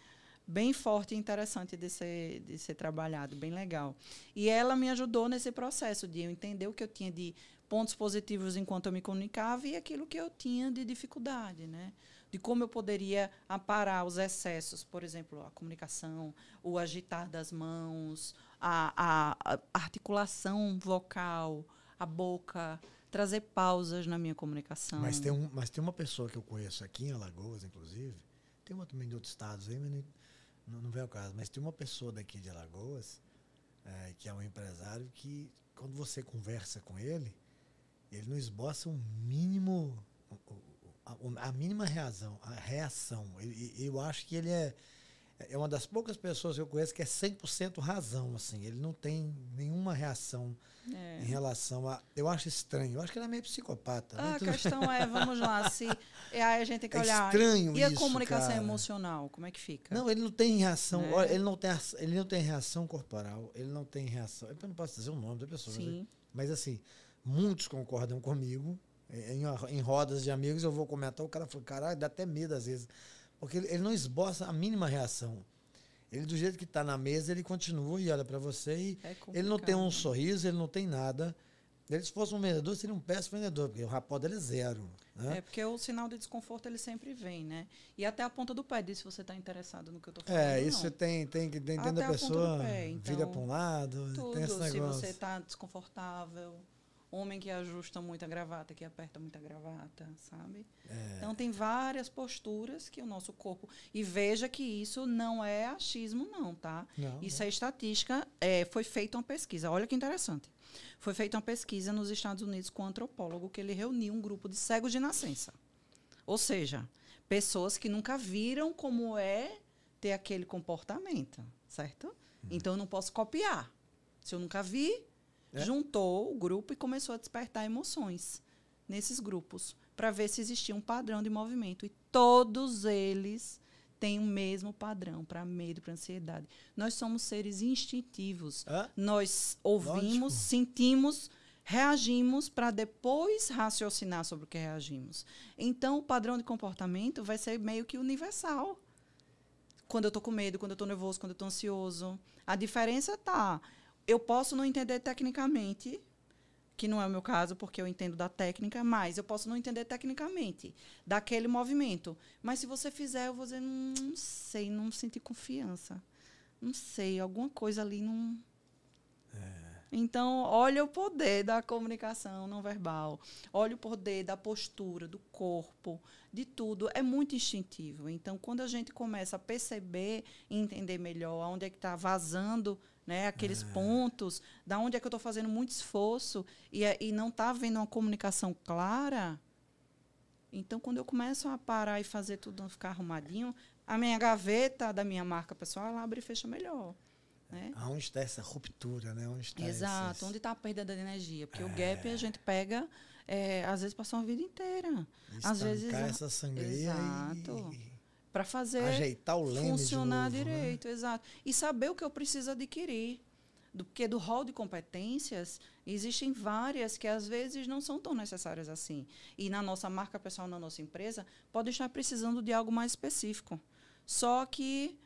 bem forte e interessante de ser trabalhado, bem legal. E ela me ajudou nesse processo de eu entender o que eu tinha de pontos positivos enquanto eu me comunicava e aquilo que eu tinha de dificuldade, né? De como eu poderia aparar os excessos, por exemplo, a comunicação, o agitar das mãos, a articulação vocal, a boca, trazer pausas na minha comunicação. Mas tem uma pessoa que eu conheço aqui em Alagoas, inclusive, tem uma também de outros estados aí, mas não vem ao caso, mas tem uma pessoa daqui de Alagoas, que é um empresário, que quando você conversa com ele não esboça um mínimo, a mínima reação. Eu acho que ele é uma das poucas pessoas que eu conheço que é 100% razão, assim. Ele não tem nenhuma reação em relação a... Eu acho estranho. Eu acho que ele é meio psicopata. A Né? questão vamos lá, aí a gente tem que olhar. Estranho e a isso, comunicação cara. emocional, como é que fica? Não, ele não tem reação. Né? Olha, ele não tem reação corporal. Ele não tem reação... Eu não posso dizer o nome da pessoa. Sim. Mas assim, muitos concordam comigo. Em rodas de amigos eu vou comentar. O cara falou, caralho, dá até medo às vezes. Porque ele não esboça a mínima reação. Ele, do jeito que está na mesa, ele continua e olha para você. E ele não tem um sorriso, ele não tem nada. Ele, se fosse um vendedor, seria um péssimo vendedor, porque o rapport dele é zero. Né? É porque o sinal de desconforto ele sempre vem, né? E até a ponta do pé diz se você está interessado no que eu estou falando. Isso não. tem que entender Até a a pessoa, ponta do pé, então, vira para um lado, tem esse Tudo, se negócio. você está desconfortável, homem que ajusta muito a gravata, que aperta muito a gravata, sabe? Então tem várias posturas que o nosso corpo... E veja que isso não é achismo, não, tá? Não, isso é estatística. Foi feita uma pesquisa. Olha que interessante. Foi feita uma pesquisa nos Estados Unidos com um antropólogo que ele reuniu um grupo de cegos de nascença. Ou seja, pessoas que nunca viram como é ter aquele comportamento, certo? Então, eu não posso copiar. Se eu nunca vi, juntou o grupo e começou a despertar emoções nesses grupos para ver se existia um padrão de movimento. E todos eles têm o mesmo padrão para medo e para ansiedade. Nós somos seres instintivos. Nós ouvimos, sentimos, reagimos para depois raciocinar sobre o que reagimos. Então, o padrão de comportamento vai ser meio que universal. Quando eu estou com medo, quando eu estou nervoso, quando eu estou ansioso. A diferença está... Eu posso não entender tecnicamente, que não é o meu caso, porque eu entendo da técnica, mas eu posso não entender tecnicamente daquele movimento. Mas se você fizer, eu vou dizer, não sei, não senti confiança. Não sei, alguma coisa ali não... Então, olha o poder da comunicação não verbal. Olha o poder da postura, do corpo, de tudo. É muito instintivo. Então, quando a gente começa a perceber e entender melhor onde é que está vazando, né, aqueles pontos, da onde é que eu estou fazendo muito esforço e não está havendo uma comunicação clara, então, quando eu começo a parar e fazer tudo ficar arrumadinho, a minha gaveta da minha marca pessoal, ela abre e fecha melhor. Né? Onde está essa ruptura, né? Onde está Exato, onde está a perda de energia? Porque o gap a gente pega, às vezes, passou uma vida inteira. Às vezes essa sangria para fazer ajeitar o leme funcionar de novo, direito, né? Exato. E saber o que eu preciso adquirir. Porque do rol de competências, existem várias que, às vezes, não são tão necessárias assim. E na nossa marca pessoal, na nossa empresa, pode estar precisando de algo mais específico. Só que,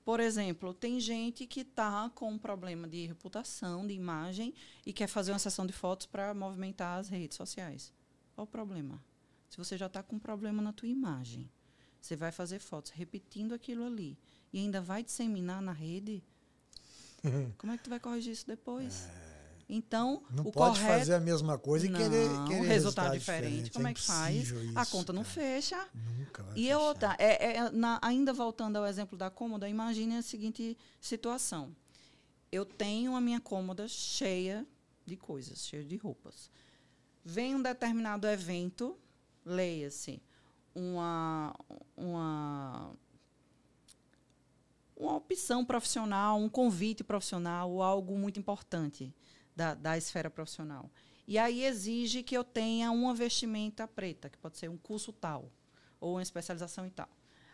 por exemplo, tem gente que está com um problema de reputação, de imagem, e quer fazer uma sessão de fotos para movimentar as redes sociais. Qual o problema? Se você já está com um problema na tua imagem, você vai fazer fotos repetindo aquilo ali e ainda vai disseminar na rede, como é que tu vai corrigir isso depois? Então, não o pode correto, fazer a mesma coisa e querer resultado diferente. Como é que faz? Isso, a conta não fecha. Nunca vai E fechar. outra, ainda voltando ao exemplo da cômoda, imagine a seguinte situação. Eu tenho a minha cômoda cheia de coisas, cheia de roupas. Vem um determinado evento, leia-se, uma opção profissional, um convite profissional ou algo muito importante da esfera profissional. E aí exige que eu tenha uma vestimenta preta, que pode ser um curso tal, ou uma especialização e tal.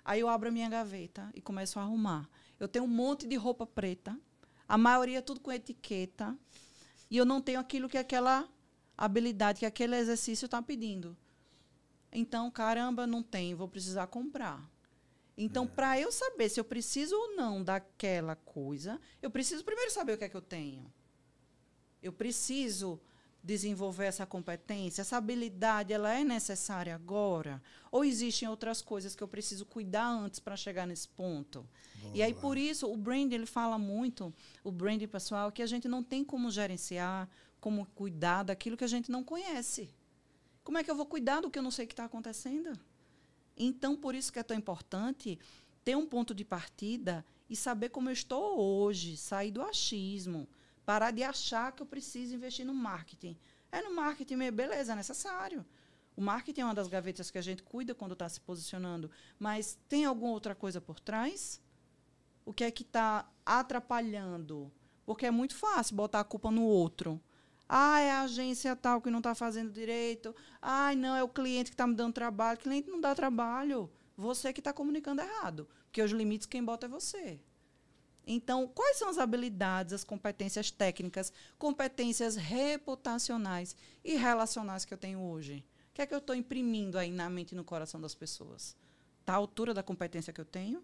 Aí eu abro a minha gaveta e começo a arrumar. Eu tenho um monte de roupa preta, a maioria tudo com etiqueta, e eu não tenho aquilo que aquela habilidade, que aquele exercício está pedindo. Então, caramba, não tem, vou precisar comprar. Então, para eu saber se eu preciso ou não daquela coisa, eu preciso primeiro saber o que é que eu tenho. Eu preciso desenvolver essa competência, essa habilidade, ela é necessária agora? Ou existem outras coisas que eu preciso cuidar antes para chegar nesse ponto? Boa. E aí, por isso, o brand, ele fala muito, o brand pessoal, que a gente não tem como gerenciar, como cuidar daquilo que a gente não conhece. Como é que eu vou cuidar do que eu não sei que está acontecendo? Então, por isso que é tão importante ter um ponto de partida e saber como eu estou hoje, sair do achismo, parar de achar que eu preciso investir no marketing. No marketing, beleza, é necessário. O marketing é uma das gavetas que a gente cuida quando está se posicionando, mas tem alguma outra coisa por trás? O que é que está atrapalhando? Porque é muito fácil botar a culpa no outro. É a agência tal que não está fazendo direito. Não, é o cliente que está me dando trabalho. O cliente não dá trabalho. Você que está comunicando errado. Porque os limites quem bota é você. Então, quais são as habilidades, as competências técnicas, competências reputacionais e relacionais que eu tenho hoje? O que é que eu estou imprimindo aí na mente e no coração das pessoas? Está à altura da competência que eu tenho?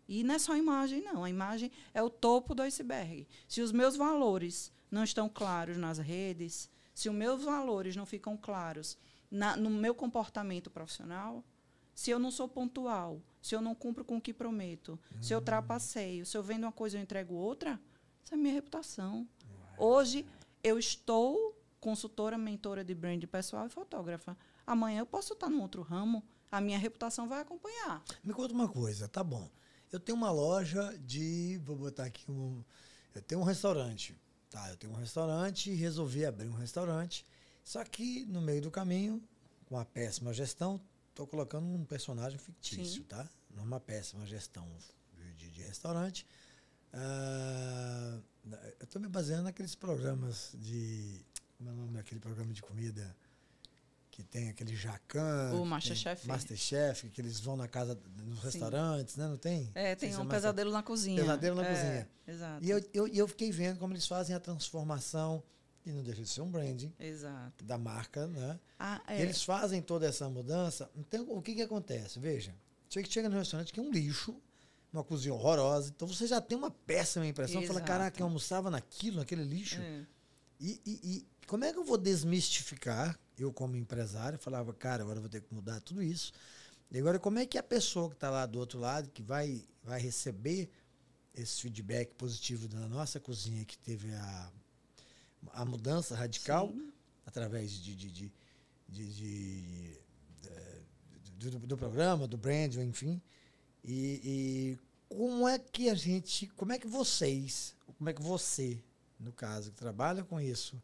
E não é só a imagem, não. A imagem é o topo do iceberg. Se os meus valores não estão claros nas redes, Se os meus valores não ficam claros no meu comportamento profissional, se eu não sou pontual, se eu não cumpro com o que prometo, se eu trapaceio, se eu vendo uma coisa e eu entrego outra, essa é a minha reputação. Hoje, eu estou consultora, mentora de brand pessoal e fotógrafa. Amanhã eu posso estar num outro ramo, a minha reputação vai acompanhar. Me conta uma coisa, tá bom. Eu tenho uma loja vou botar aqui eu tenho um restaurante. Tá, eu tenho um restaurante e resolvi abrir um restaurante. Só que no meio do caminho, com a péssima gestão, estou colocando um personagem fictício, Sim. tá? Numa péssima gestão de restaurante. Eu estou me baseando naqueles programas como é o nome daquele programa de comida que tem aquele Jacan, O Masterchef. Masterchef, que eles vão na casa, nos restaurantes, né? Não tem? Tem um pesadelo na cozinha. Pesadelo na cozinha. Exato. E eu fiquei vendo como eles fazem a transformação, e não deixa de ser um branding Exato. da marca, né? É. Eles fazem toda essa mudança. Então, o que acontece? Veja, você chega no restaurante que é um lixo, uma cozinha horrorosa, então você já tem uma péssima impressão, fala, caraca, eu almoçava naquele lixo. E como é que eu vou desmistificar, eu como empresário, falava, cara, agora eu vou ter que mudar tudo isso. E agora, como é que a pessoa que está lá do outro lado, que vai receber esse feedback positivo da nossa cozinha, que teve a mudança radical, Sim. através do programa, do brand, enfim, e como é que você, no caso, que trabalha com isso,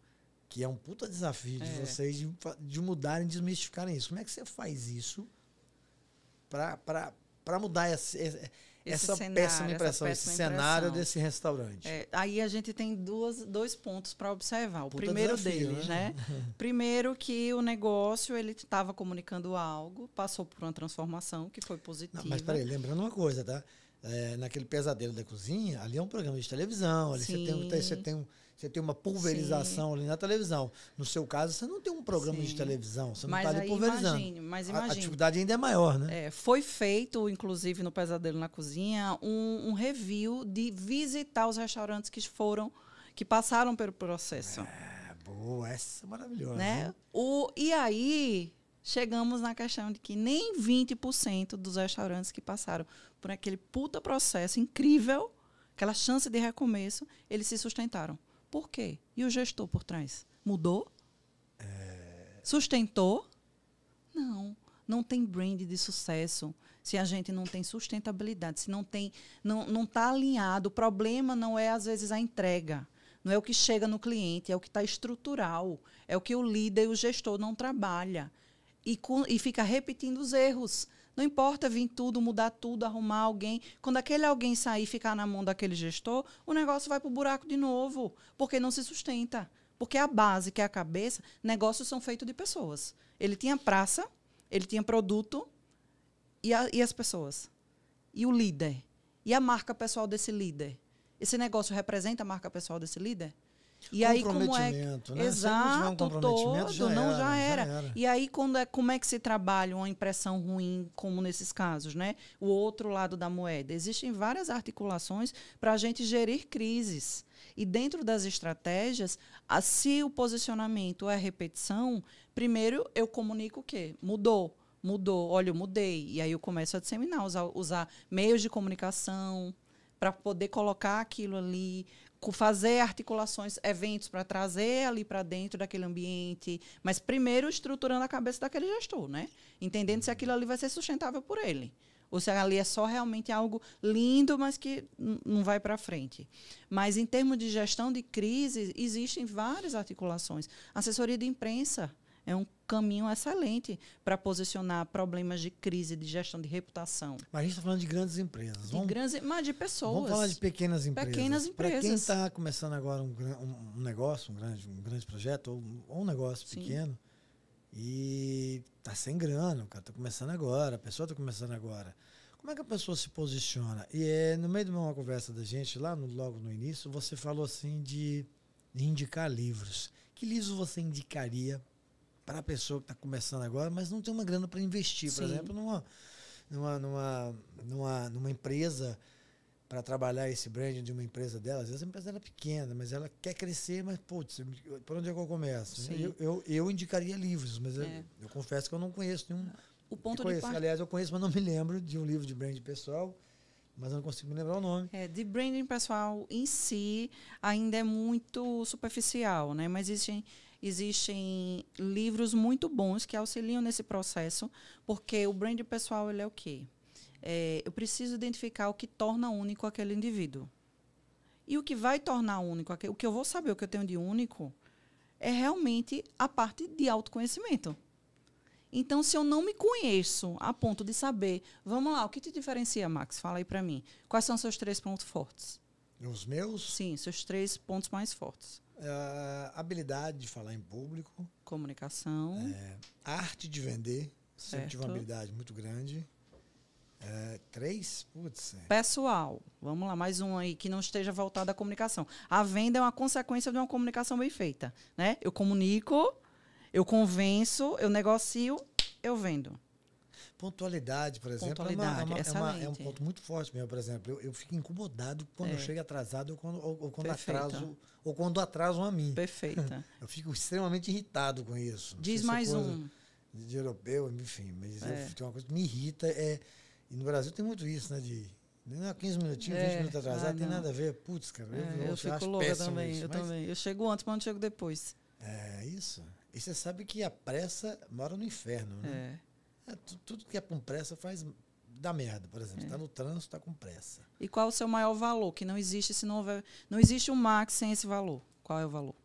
que é um puta desafio de vocês de mudarem, desmistificarem isso. Como é que você faz isso para mudar essa péssima impressão, esse cenário desse restaurante? Aí a gente tem dois pontos para observar. O Puta primeiro desafio, deles, né? Primeiro que o negócio ele estava comunicando algo, passou por uma transformação que foi positiva. Não, mas peraí, lembrando uma coisa, tá? Naquele pesadelo da cozinha, ali é um programa de televisão, ali você tem uma pulverização ali na televisão. No seu caso, você não tem um programa de televisão, você não está ali pulverizando. Imagine. A atividade ainda é maior, né? Foi feito, inclusive, no Pesadelo na Cozinha, um review de visitar os restaurantes que passaram pelo processo. Boa, essa é maravilhosa. Né? E aí, chegamos na questão de que nem 20% dos restaurantes que passaram por aquele puta processo incrível, aquela chance de recomeço, eles se sustentaram. Por quê? E o gestor por trás? Mudou? Sustentou? Não tem brand de sucesso se a gente não tem sustentabilidade, se não está alinhado. O problema não é, às vezes, a entrega. Não é o que chega no cliente, é o que está estrutural. É o que o líder e o gestor não trabalham. E fica repetindo os erros. Não importa vir tudo, mudar tudo, arrumar alguém. Quando aquele alguém sair e ficar na mão daquele gestor, o negócio vai para o buraco de novo, porque não se sustenta. Porque a base, que é a cabeça, negócios são feitos de pessoas. Ele tinha praça, ele tinha produto e as pessoas. E o líder. E a marca pessoal desse líder. Esse negócio representa a marca pessoal desse líder? E aí, como é que... né? Exato, todo, já era. E aí, como é que se trabalha uma impressão ruim, como nesses casos, né? O outro lado da moeda. Existem várias articulações para a gente gerir crises. E dentro das estratégias, se o posicionamento é repetição, primeiro eu comunico o quê? Mudou. Olha, eu mudei. E aí eu começo a disseminar, usar meios de comunicação para poder colocar aquilo ali, fazer articulações, eventos para trazer ali para dentro daquele ambiente, mas primeiro estruturando a cabeça daquele gestor, né? Entendendo se aquilo ali vai ser sustentável por ele, ou se ali é só realmente algo lindo, mas que não vai para frente. Mas em termos de gestão de crise, existem várias articulações. Assessoria de imprensa é um caminho excelente para posicionar problemas de crise, de gestão de reputação. Mas a gente está falando de grandes empresas. Mas de pessoas. Vamos falar de pequenas empresas. Pequenas empresas. Para quem está começando agora um negócio, um grande projeto, ou um negócio pequeno, e está sem grana, o cara está começando agora, a pessoa está começando agora. Como é que a pessoa se posiciona? E no meio de uma conversa da gente, logo no início, você falou assim de indicar livros. Que livros você indicaria para a pessoa que está começando agora, mas não tem uma grana para investir, por exemplo, numa empresa para trabalhar esse branding de uma empresa dela. Às vezes a empresa dela é pequena, mas ela quer crescer, mas, putz, por onde é que eu começo? Sim. Eu indicaria livros, mas eu confesso que eu não conheço nenhum. O ponto conheço. de Aliás, eu conheço, mas não me lembro de um livro de branding pessoal, mas eu não consigo me lembrar o nome. de branding pessoal em si ainda é muito superficial, né? Mas existem livros muito bons que auxiliam nesse processo, porque o branding pessoal ele é o quê? Eu preciso identificar o que torna único aquele indivíduo. E o que vai tornar único, o que eu vou saber o que eu tenho de único, é realmente a parte de autoconhecimento. Então, se eu não me conheço a ponto de saber, vamos lá, o que te diferencia, Max? Fala aí para mim. Quais são os seus 3 pontos fortes? Os meus? Sim, seus 3 pontos mais fortes. Habilidade de falar em público. Comunicação. Arte de vender. Sempre tive uma Certo. habilidade muito grande. 3? Putz. Pessoal. Vamos lá, mais um aí que não esteja voltado à comunicação. A venda é uma consequência de uma comunicação bem feita, né? Eu comunico, eu convenço, eu negocio, eu vendo. Pontualidade, por exemplo, Pontualidade, é um ponto muito forte mesmo. Por exemplo, eu fico incomodado quando eu chego atrasado ou quando Perfeita. atraso, ou quando atrasam a mim. Perfeita. Eu fico extremamente irritado com isso. Não Diz sei se é mais coisa um. de europeu, enfim. Mas tem uma coisa que me irrita. E no Brasil tem muito isso, né? De 15 minutinhos, 20 minutos atrasado, tem não. nada a ver. Putz, cara, Eu acho fico louca péssimo também, isso, eu mas também. Eu chego antes, mas não chego depois. É isso. E você sabe que a pressa mora no inferno, né? Tudo que é com pressa dá merda, por exemplo. Você tá no trânsito, tá com pressa. E qual é o seu maior valor? Que não existe se não houver. Não existe um Max sem esse valor. Qual é o valor?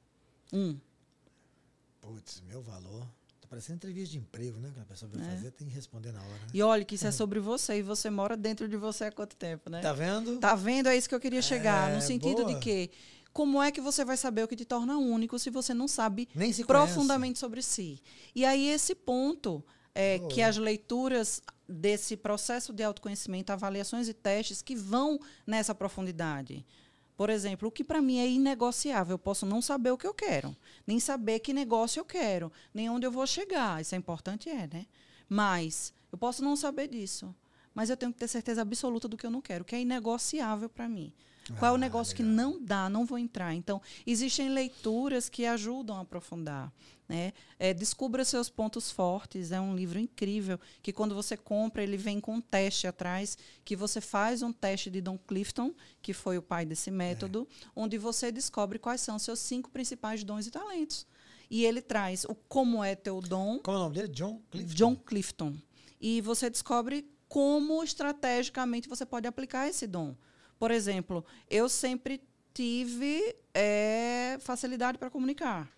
Putz, meu valor. Tá parecendo entrevista de emprego, né? Que a pessoa vai fazer, tem que responder na hora. Né? E olha que isso é sobre você. E você mora dentro de você há quanto tempo, né? Tá vendo? Tá vendo? É isso que eu queria chegar. No sentido boa. de que como é que você vai saber o que te torna único se você não sabe Nem se profundamente sobre si? E aí esse ponto que Boa. as leituras desse processo de autoconhecimento, avaliações e testes que vão nessa profundidade. Por exemplo, o que para mim é inegociável, eu posso não saber o que eu quero, nem saber que negócio eu quero, nem onde eu vou chegar. Isso é importante, né? Mas eu posso não saber disso, mas eu tenho que ter certeza absoluta do que eu não quero, que é inegociável para mim. Qual é o negócio que não dá, não vou entrar? Então, existem leituras que ajudam a aprofundar. Né? Descubra seus pontos fortes. É um livro incrível, que quando você compra, ele vem com um teste atrás, que você faz um teste de Don Clifton, que foi o pai desse método, onde você descobre quais são os seus 5 principais dons e talentos. E ele traz o como é teu dom. Qual é o nome dele? John Clifton? John Clifton. E você descobre como estrategicamente você pode aplicar esse dom. Por exemplo, eu sempre tive facilidade para comunicar,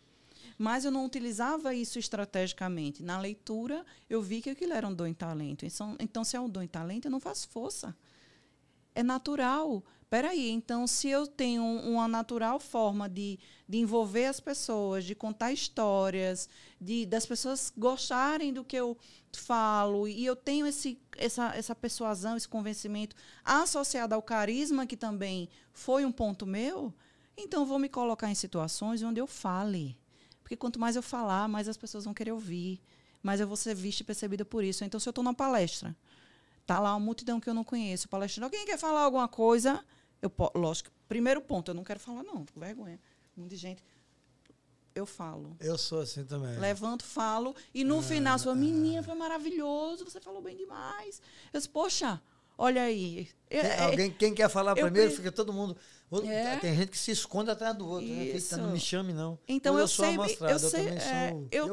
mas eu não utilizava isso estrategicamente. Na leitura, eu vi que aquilo era um dom e talento. Então, se é um dom e talento, eu não faço força. É natural. Peraí, então, se eu tenho uma natural forma de envolver as pessoas, de contar histórias, das pessoas gostarem do que eu falo, e eu tenho essa persuasão, esse convencimento associado ao carisma, que também foi um ponto meu, então eu vou me colocar em situações onde eu fale. Porque quanto mais eu falar, mais as pessoas vão querer ouvir, mais eu vou ser vista e percebida por isso. Então, se eu estou numa palestra, tá lá uma multidão que eu não conheço, palestrando, alguém quer falar alguma coisa? Lógico, primeiro ponto, eu não quero falar, não, com vergonha. Muita gente. Eu falo. Eu sou assim também. Levanto, falo, e no final, sua menina, foi maravilhoso, você falou bem demais. Eu disse, poxa, olha aí. Quem quer falar primeiro, fica todo mundo. Tem gente que se esconde atrás do outro. Né? Não me chame, não. Então, eu sei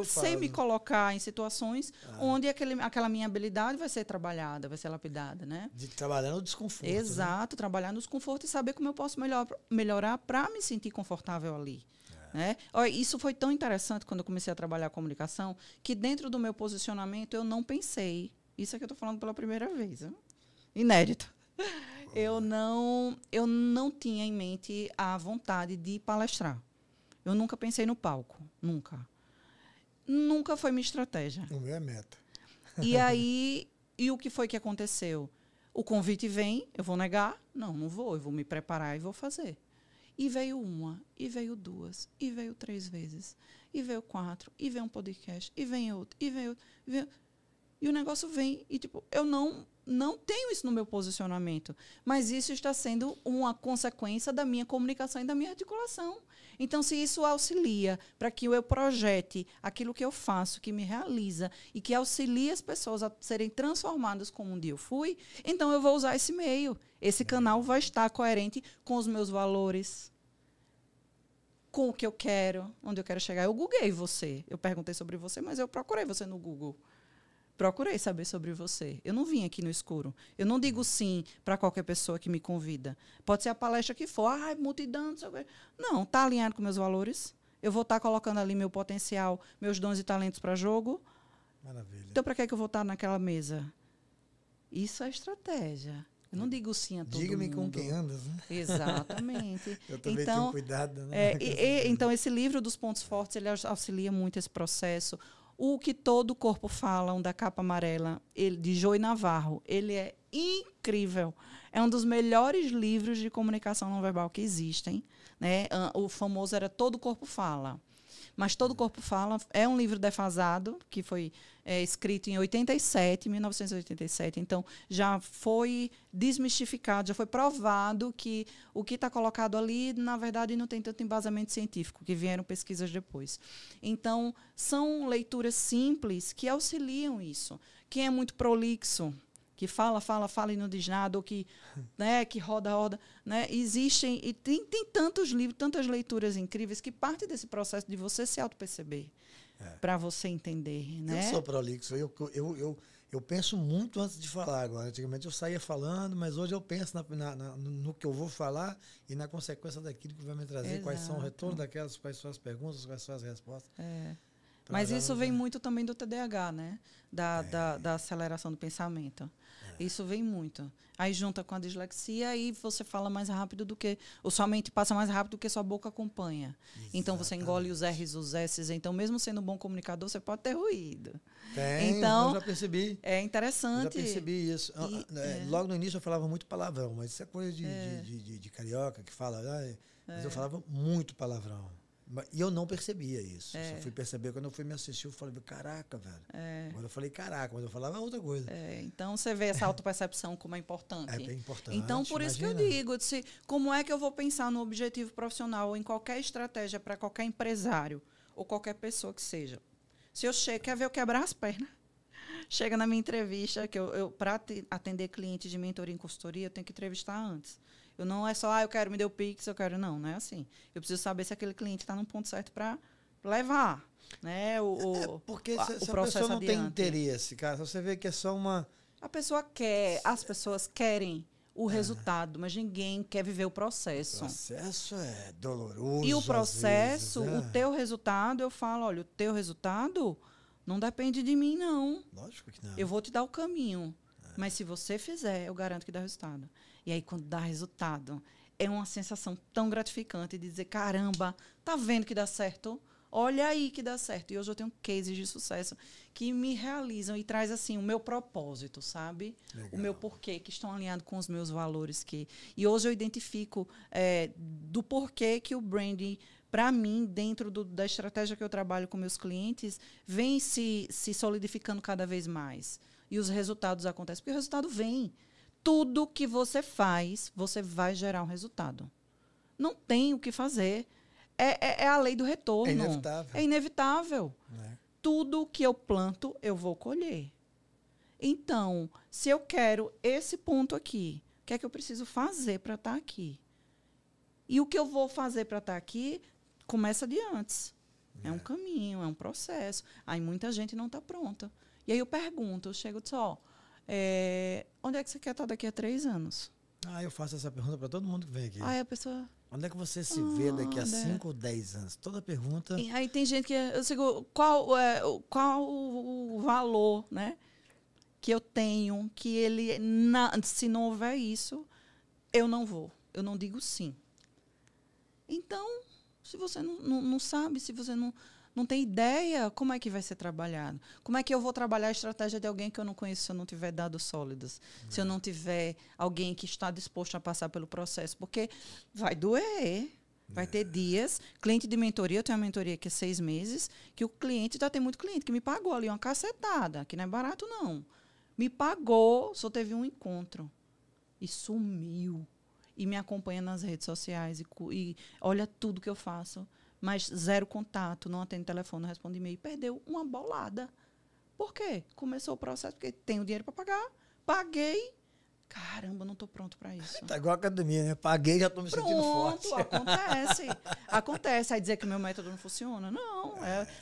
sei me colocar em situações onde aquela minha habilidade vai ser trabalhada, vai ser lapidada, né? De trabalhar no desconforto. Exato, trabalhar no desconforto e saber como eu posso melhorar para me sentir confortável ali. Né? Olha, isso foi tão interessante quando eu comecei a trabalhar a comunicação, que dentro do meu posicionamento eu não pensei. Isso é que eu estou falando pela primeira vez. Hein? Inédito. Eu não tinha em mente a vontade de palestrar. Eu nunca pensei no palco. Nunca. Nunca foi minha estratégia. O meu é meta. E aí, o que foi que aconteceu? O convite vem, eu vou negar? Não vou. Eu vou me preparar e vou fazer. E veio 1, e veio 2, e veio 3 vezes, e veio 4, e veio um podcast, e vem outro, e veio outro. E o negócio vem, e tipo, eu não não tenho isso no meu posicionamento, mas isso está sendo uma consequência da minha comunicação e da minha articulação. Então, se isso auxilia para que eu projete aquilo que eu faço, que me realiza e que auxilia as pessoas a serem transformadas como um dia eu fui, então eu vou usar esse meio. Esse canal vai estar coerente com os meus valores, com o que eu quero, onde eu quero chegar. Eu googlei você, eu perguntei sobre você, mas eu procurei você no Google. Procurei saber sobre você. Eu não vim aqui no escuro. Eu não digo sim para qualquer pessoa que me convida. Pode ser a palestra que for. Multidão, não sei o quê. Não, está alinhado com meus valores. Eu vou estar colocando ali meu potencial, meus dons e talentos para jogo. Maravilha. Então, para que eu vou estar naquela mesa? Isso é estratégia. Eu não digo sim a todo mundo. Diga-me com quem andas, né? Exatamente. Eu também então, tenho cuidado. Né? Então, esse livro dos pontos fortes, ele auxilia muito esse processo. O que todo corpo falam, da capa amarela, de Joy Navarro, ele é incrível. É um dos melhores livros de comunicação não verbal que existem. Né? O famoso era Todo Corpo Fala. Mas Todo Corpo Fala é um livro defasado, que foi escrito em 1987. Então, já foi desmistificado, já foi provado que o que está colocado ali, na verdade, não tem tanto embasamento científico, que vieram pesquisas depois. Então, são leituras simples que auxiliam isso. Quem é muito prolixo, que fala e não diz nada, ou que, né, que roda, né? Existem, e tem tantos livros, tantas leituras incríveis que parte desse processo de você se auto-perceber, para você entender. Né? Eu sou prolixo, eu penso muito antes de falar agora. Antigamente eu saía falando, mas hoje eu penso no que eu vou falar e na consequência daquilo que vai me trazer, Exato. quais são o retorno daquelas, quais são as perguntas, quais são as respostas. Mas isso vem muito também do TDAH, né? Da aceleração do pensamento. Isso vem muito. Aí junta com a dislexia e você fala mais rápido do que... Ou sua mente passa mais rápido do que sua boca acompanha. Exatamente. Então você engole os R's, os S's. Então, mesmo sendo um bom comunicador, você pode ter ruído. Então, eu já percebi. É interessante. Eu já percebi isso. Logo no início eu falava muito palavrão, mas isso é coisa de carioca que fala... Mas eu falava muito palavrão. E eu não percebia isso. Só fui perceber quando eu fui me assistir. Eu falei, caraca, velho. Agora eu falei, caraca, mas eu falava outra coisa. Então, você vê essa autopercepção como é importante. É bem importante. Então, por isso que eu digo, como é que eu vou pensar no objetivo profissional ou em qualquer estratégia para qualquer empresário ou qualquer pessoa que seja. Se eu quer ver eu quebrar as pernas, chega na minha entrevista, que eu para atender clientes de mentoria em consultoria, eu tenho que entrevistar antes. Eu não é só, eu quero, me dê o Pix, eu quero. Não é assim. Eu preciso saber se aquele cliente está no ponto certo para levar. Né, porque se a processo pessoa não adiante. tem interesse, cara, você vê que é só uma... A pessoa quer, as pessoas querem o resultado, mas ninguém quer viver o processo. O processo é doloroso. E o processo, vezes, o teu resultado, eu falo, olha, o teu resultado não depende de mim, não. Lógico que não. Eu vou te dar o caminho. Mas se você fizer, eu garanto que dá resultado. E aí, quando dá resultado, é uma sensação tão gratificante de dizer, caramba, tá vendo que dá certo? Olha aí que dá certo. E hoje eu tenho cases de sucesso que me realizam e traz assim o meu propósito, sabe? Legal. O meu porquê, que estão alinhados com os meus valores. E hoje eu identifico do porquê que o branding, para mim, dentro da estratégia que eu trabalho com meus clientes, vem se solidificando cada vez mais. E os resultados acontecem. Porque o resultado vem. Tudo que você faz, você vai gerar um resultado. Não tem o que fazer. É a lei do retorno. É inevitável. É inevitável. Tudo que eu planto, eu vou colher. Então, se eu quero esse ponto aqui, o que é que eu preciso fazer para estar aqui? E o que eu vou fazer para estar aqui começa de antes. É um caminho, é um processo. Aí muita gente não está pronta. E aí eu pergunto, eu chego e digo, onde é que você quer estar daqui a 3 anos? Eu faço essa pergunta para todo mundo que vem aqui. Aí a pessoa... Onde é que você se vê daqui a 5 ou 10 anos? Toda pergunta... E aí tem gente que... Eu digo, qual o valor, né, que eu tenho, que ele... se não houver isso, eu não vou. Eu não digo sim. Então, se você não sabe, se você não tem ideia, como é que vai ser trabalhado? Como é que eu vou trabalhar a estratégia de alguém que eu não conheço se eu não tiver dados sólidos? Se eu não tiver alguém que está disposto a passar pelo processo? Porque vai doer. Vai ter dias. Cliente de mentoria, eu tenho uma mentoria que é 6 meses, que o cliente, já tem muito cliente que me pagou ali uma cacetada, que não é barato, não. Me pagou, só teve um encontro. E sumiu. E me acompanha nas redes sociais. E olha tudo que eu faço. Mas zero contato, não atende telefone, não responde e-mail. Perdeu uma bolada. Por quê? Começou o processo, porque tenho dinheiro para pagar. Paguei. Caramba, não estou pronto para isso. Tá igual a academia, né? Paguei, já estou me sentindo forte. Pronto, acontece. Acontece. Aí dizer que meu método não funciona? Não.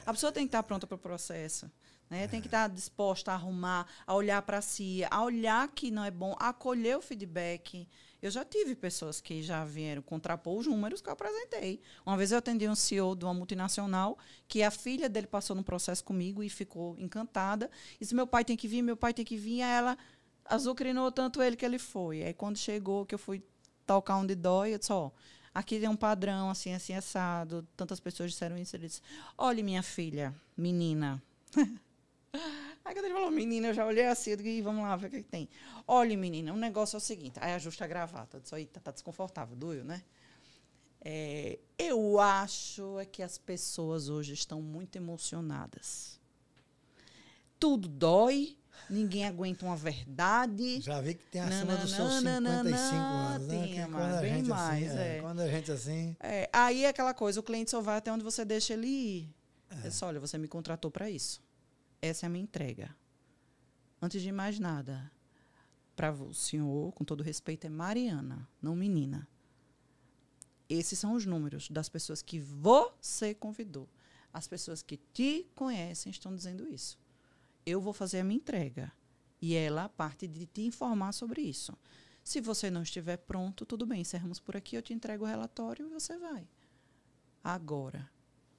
A pessoa tem que estar pronta para o processo. Né? Tem que estar disposta a arrumar, a olhar para si, a olhar que não é bom, a acolher o feedback. Eu já tive pessoas que já vieram contrapor os números que eu apresentei. Uma vez eu atendi um CEO de uma multinacional que a filha dele passou num processo comigo e ficou encantada. E disse, meu pai tem que vir, meu pai tem que vir. Aí ela azucrinou tanto ele que ele foi. Aí quando chegou, que eu fui tocar onde dói, eu disse, ó, aqui tem um padrão, assim, assim, assado. Tantas pessoas disseram isso. Ele disse, olha, minha filha, menina. Aí quando ele falou, menina, eu já olhei assim, eu digo, vamos lá ver o que tem. Olha, menina, o negócio é o seguinte. Aí ajusta a gravata. Eu disse, eita, tá desconfortável, doeu, né? Eu acho que as pessoas hoje estão muito emocionadas. Tudo dói, ninguém aguenta uma verdade. Já vi que tem acima dos seus 55 anos, né? Tinha, mas bem mais. Quando a gente assim... Aí é aquela coisa, o cliente só vai até onde você deixa ele ir. Eu disse, olha, você me contratou para isso. Essa é a minha entrega. Antes de mais nada, para o senhor, com todo respeito, é Mariana, não menina. Esses são os números das pessoas que você convidou. As pessoas que te conhecem estão dizendo isso. Eu vou fazer a minha entrega. E ela a parte de te informar sobre isso. Se você não estiver pronto, tudo bem, encerramos por aqui, eu te entrego o relatório e você vai. Agora,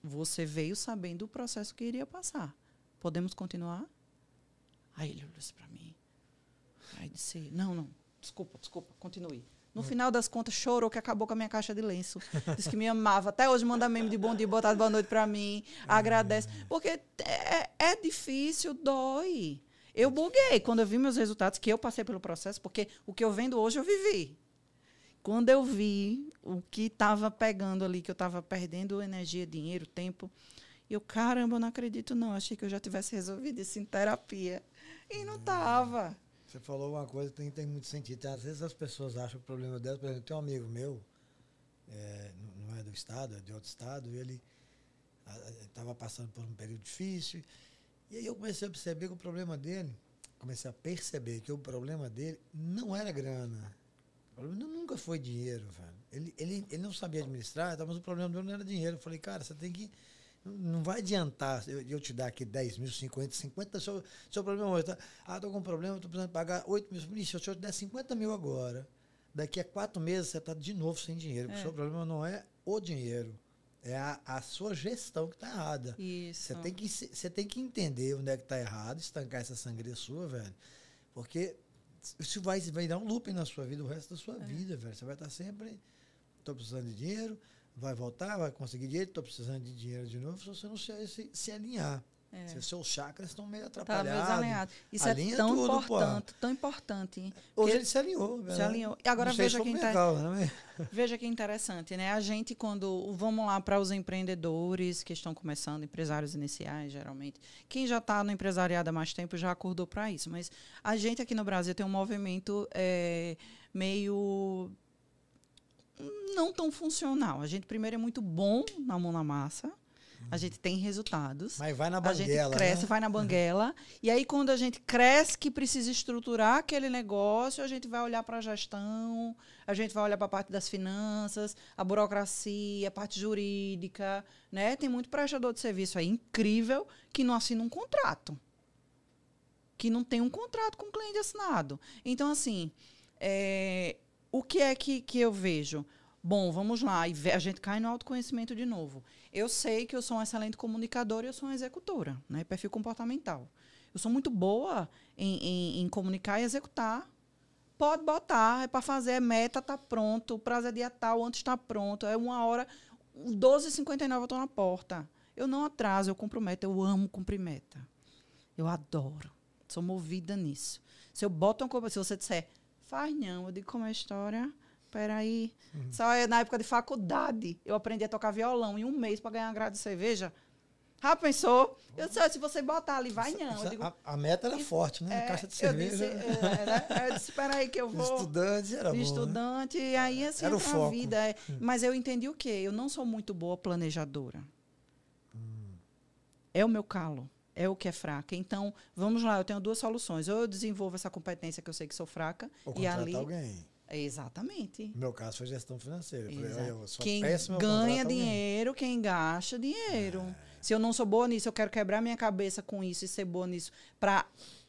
você veio sabendo o processo que iria passar. Podemos continuar? Aí ele olhou assim para mim. Aí disse, não, desculpa, continue. No final das contas, chorou que acabou com a minha caixa de lenço. Disse que me amava. Até hoje manda meme de bom dia, boa tarde, boa noite para mim. Agradece. Porque é difícil, dói. Eu buguei quando eu vi meus resultados, que eu passei pelo processo, porque o que eu vendo hoje eu vivi. Quando eu vi o que estava pegando ali, que eu estava perdendo energia, dinheiro, tempo... Eu, caramba, eu não acredito, não. Achei que eu já tivesse resolvido isso em terapia. E não estava. Você falou uma coisa que tem muito sentido. Às vezes as pessoas acham que o problema delas... Por exemplo, tem um amigo meu, não é do estado, é de outro estado, e ele estava passando por um período difícil. E aí eu comecei a perceber que o problema dele... Comecei a perceber que o problema dele não era grana. O problema nunca foi dinheiro, velho. Ele não sabia administrar, mas o problema dele não era dinheiro. Eu falei, cara, você tem que... Não vai adiantar eu te dar aqui 10 mil, 50, seu problema hoje, tá? Estou com um problema, estou precisando pagar 8 mil. Se eu te der 50 mil agora, daqui a 4 meses você está de novo sem dinheiro. Porque o seu problema não é o dinheiro, é a sua gestão que está errada. Isso. Você tem que entender onde é que está errado, estancar essa sangria sua, velho. Porque isso vai dar um looping na sua vida, o resto da sua vida, velho. Você vai estar sempre, estou precisando de dinheiro, vai voltar, vai conseguir dinheiro, estou precisando de dinheiro de novo, se você não se alinhar. Se os seus chakras estão meio atrapalhados. Tá meio isso é tão tudo, importante, tão importante. Hoje ele se alinhou. Se alinhou. E agora veja que interessante, né? A gente, quando vamos lá para os empreendedores que estão começando, empresários iniciais, geralmente, quem já está no empresariado há mais tempo já acordou para isso. Mas a gente aqui no Brasil tem um movimento meio... não tão funcional. A gente primeiro é muito bom na mão na massa, a gente tem resultados. Mas vai na banguela, a gente cresce, vai na banguela. E aí, quando a gente cresce, que precisa estruturar aquele negócio, a gente vai olhar para a gestão, a gente vai olhar para a parte das finanças, a burocracia, a parte jurídica, né? Tem muito prestador de serviço aí incrível que não assina um contrato. Que não tem um contrato com o cliente assinado. Então, assim... o que é que eu vejo? Bom, vamos lá. E a gente cai no autoconhecimento de novo. Eu sei que eu sou uma excelente comunicadora e eu sou uma executora, né? Perfil comportamental. Eu sou muito boa em comunicar e executar. Pode botar, é para fazer, é meta, está pronto, o prazo é dia tal, antes está pronto, é 1h, 12h59 eu estou na porta. Eu não atraso, eu cumpro meta, eu amo cumprir meta. Eu adoro, sou movida nisso. Se eu boto uma coisa, se você disser... Faz não, eu digo como é a história. Peraí. Só na época de faculdade, eu aprendi a tocar violão em um mês para ganhar uma grade de cerveja. Já pensou? Eu disse, se você botar ali, vai não. Eu digo, A meta era forte, né? Caixa de eu disse, cerveja. eu disse, espera aí que eu vou... Estudante era de bom, estudante, e aí assim Era o entra a foco. vida. Mas eu entendi o quê? Eu não sou muito boa planejadora. É o meu calo. É o que é fraca. Então, vamos lá, eu tenho 2 soluções. Ou eu desenvolvo essa competência que eu sei que sou fraca. Ou E contratar ali. alguém. Exatamente. No meu caso foi gestão financeira. Eu falei, Exato. eu sou Quem péssimo, eu ganha contrato alguém. dinheiro, quem gasta dinheiro. Se eu não sou boa nisso, eu quero quebrar minha cabeça com isso e ser boa nisso para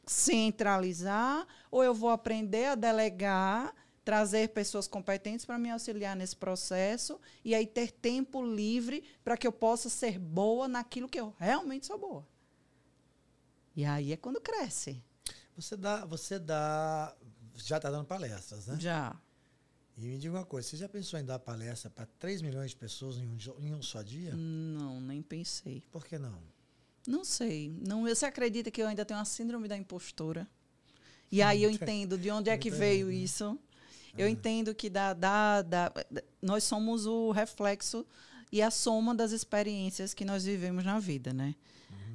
centralizar, ou eu vou aprender a delegar, trazer pessoas competentes para me auxiliar nesse processo e aí ter tempo livre para que eu possa ser boa naquilo que eu realmente sou boa. E aí é quando cresce. Você dá, já está dando palestras, né? Já. E me diga uma coisa, você já pensou em dar palestra para 3 milhões de pessoas em um só dia? Não, nem pensei. Por que não? Não sei. Não, você acredita que eu ainda tenho a síndrome da impostora? E aí eu entendo de onde é que veio isso. Eu entendo que nós somos o reflexo e a soma das experiências que nós vivemos na vida, né?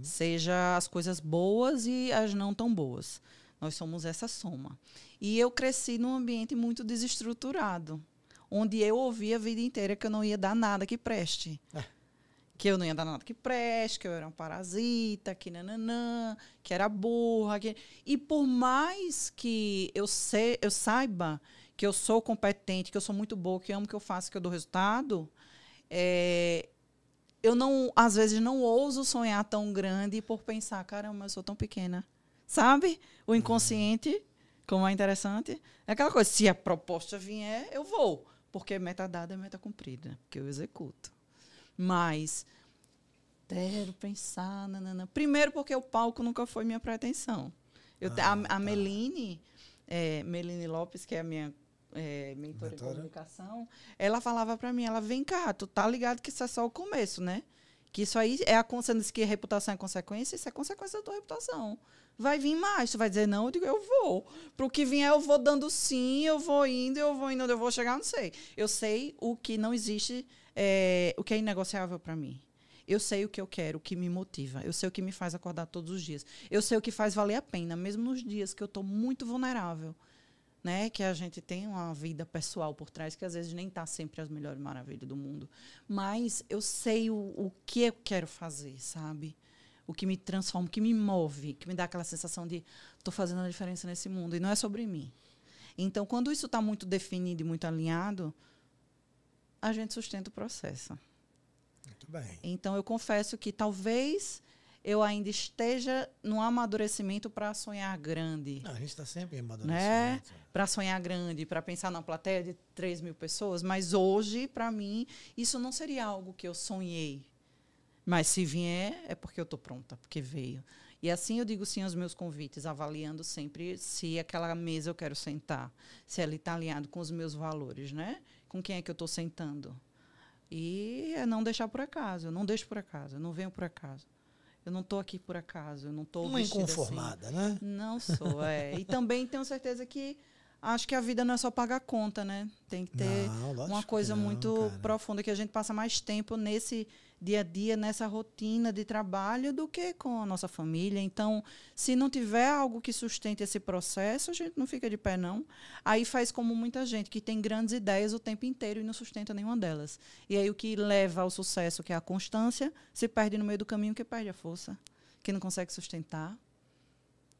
Seja as coisas boas e as não tão boas. Nós somos essa soma. E eu cresci num ambiente muito desestruturado, onde eu ouvi a vida inteira que eu não ia dar nada que preste. Que eu não ia dar nada que preste, que eu era um parasita, que nananã, que era burra. E por mais que eu saiba que eu sou competente, que eu sou muito boa, que amo o que eu faço, que eu dou resultado, eu não, às vezes não ouso sonhar tão grande por pensar, caramba, eu sou tão pequena. Sabe? O inconsciente, como é interessante. É aquela coisa, se a proposta vier, eu vou. Porque meta dada é meta cumprida, porque eu executo. Mas, quero pensar, nanana. Primeiro porque o palco nunca foi minha pretensão. A Meline Lopes, que é a minha mentora em comunicação, ela falava para mim, ela, vem cá, tu tá ligado que isso é só o começo, né? Que isso aí você disse que reputação é consequência, isso é consequência da tua reputação. Vai vir mais, tu vai dizer não, eu digo, eu vou. Pro que vier, eu vou dando sim, eu vou indo, onde eu vou chegar, não sei. Eu sei o que não existe, o que é inegociável para mim. Eu sei o que eu quero, o que me motiva. Eu sei o que me faz acordar todos os dias. Eu sei o que faz valer a pena, mesmo nos dias que eu estou muito vulnerável. Né? Que a gente tem uma vida pessoal por trás, que às vezes nem está sempre as melhores maravilhas do mundo. Mas eu sei o que eu quero fazer, sabe? O que me transforma, o que me move, que me dá aquela sensação de estou fazendo a diferença nesse mundo. E não é sobre mim. Então, quando isso está muito definido e muito alinhado, a gente sustenta o processo. Muito bem. Então, eu confesso que talvez eu ainda esteja no amadurecimento para sonhar grande. Não, a gente está sempre em Né? amadurecimento. Para sonhar grande, para pensar numa plateia de 3 mil pessoas. Mas hoje, para mim, isso não seria algo que eu sonhei. Mas se vier, é porque eu estou pronta, porque veio. E assim eu digo sim aos meus convites, avaliando sempre se aquela mesa eu quero sentar, se ela está alinhado com os meus valores, né? Com quem é que eu estou sentando. E é não deixar por acaso. Eu não deixo por acaso, eu não venho por acaso. Eu não estou aqui por acaso, eu não estou Uma inconformada, assim. né? Não sou, E também tenho certeza que acho que a vida não é só pagar conta, né? Tem que ter uma coisa muito profunda, que a gente passa mais tempo nesse dia a dia, nessa rotina de trabalho, do que com a nossa família. Então, se não tiver algo que sustente esse processo, a gente não fica de pé, não. Aí faz como muita gente, que tem grandes ideias o tempo inteiro e não sustenta nenhuma delas. E aí o que leva ao sucesso, que é a constância, se perde no meio do caminho, que perde a força, que não consegue sustentar.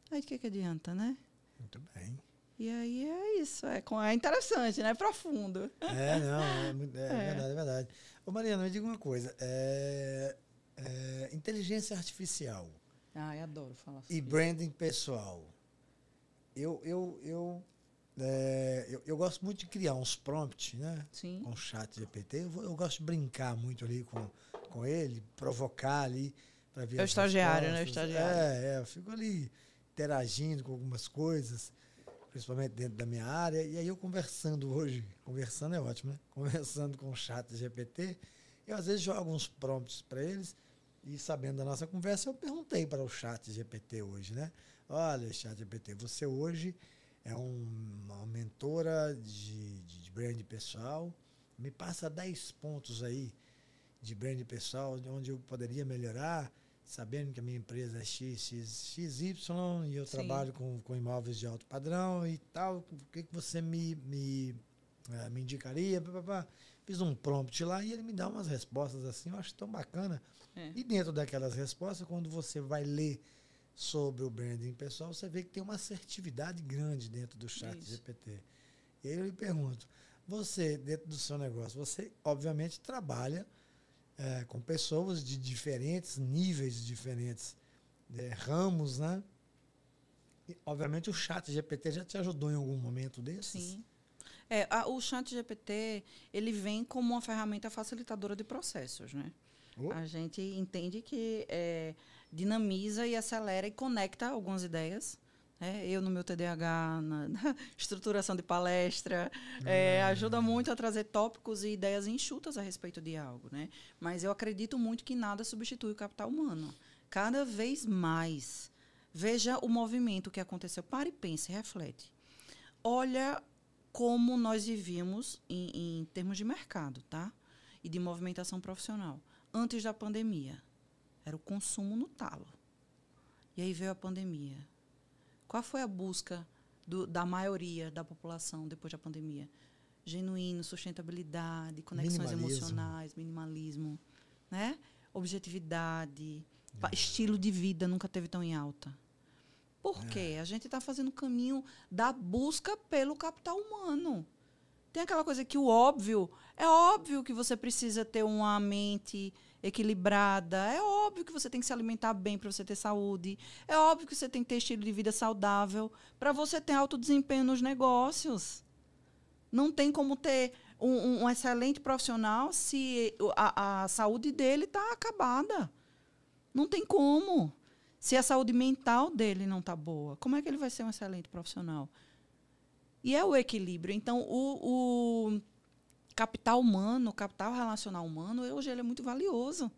Aí de que adianta, né? Muito bem. E aí é isso, é interessante, né? É profundo. É verdade, é verdade. Ô Mariana, me diga uma coisa, inteligência artificial Eu adoro falar sobre e branding pessoal. Eu gosto muito de criar uns prompts, né? Sim. Com o chat GPT. Eu gosto de brincar muito ali com ele, provocar ali para ver É o as estagiário, né? O respostas. estagiário. Eu fico ali interagindo com algumas coisas, principalmente dentro da minha área. E aí eu conversando hoje, conversando é ótimo, né? Conversando com o chat GPT, eu às vezes jogo uns prompts para eles e, sabendo da nossa conversa, eu perguntei para o chat GPT hoje, né? Olha, chat GPT, você hoje é uma mentora de brand pessoal, me passa 10 pontos aí de brand pessoal, de onde eu poderia melhorar. sabendo que a minha empresa é XY e eu Sim. trabalho com imóveis de alto padrão e tal, o que você me indicaria? Pá, pá, pá. Fiz um prompt lá e ele me dá umas respostas assim, eu acho tão bacana. É. E dentro daquelas respostas, quando você vai ler sobre o branding pessoal, você vê que tem uma assertividade grande dentro do chat Isso. GPT. E aí eu lhe pergunto, você, dentro do seu negócio, você obviamente trabalha com pessoas de diferentes níveis, diferentes ramos, né? E, obviamente o chat GPT já te ajudou em algum momento desses? Sim. O chat GPT, ele vem como uma ferramenta facilitadora de processos, né? Oh. A gente entende que dinamiza e acelera e conecta algumas ideias. Eu, no meu TDAH, na estruturação de palestra, ajuda muito a trazer tópicos e ideias enxutas a respeito de algo, né? Mas eu acredito muito que nada substitui o capital humano. Cada vez mais. Veja o movimento que aconteceu. Pare e pense, reflete. Olha como nós vivíamos em termos de mercado, tá? E de movimentação profissional. Antes da pandemia, era o consumo no talo. E aí veio a pandemia. Qual foi a busca da maioria da população depois da pandemia? Genuíno, sustentabilidade, conexões emocionais, minimalismo, né? Objetividade, estilo de vida nunca teve tão em alta. Por quê? A gente está fazendo o caminho da busca pelo capital humano. Tem aquela coisa que o óbvio, é óbvio que você precisa ter uma mente equilibrada, é óbvio que você tem que se alimentar bem para você ter saúde, é óbvio que você tem que ter estilo de vida saudável para você ter alto desempenho nos negócios. Não tem como ter um excelente profissional se a saúde dele está acabada. Não tem como. Se a saúde mental dele não está boa, como é que ele vai ser um excelente profissional? E é o equilíbrio. Então, o capital humano, o capital relacional humano, hoje ele é muito valioso.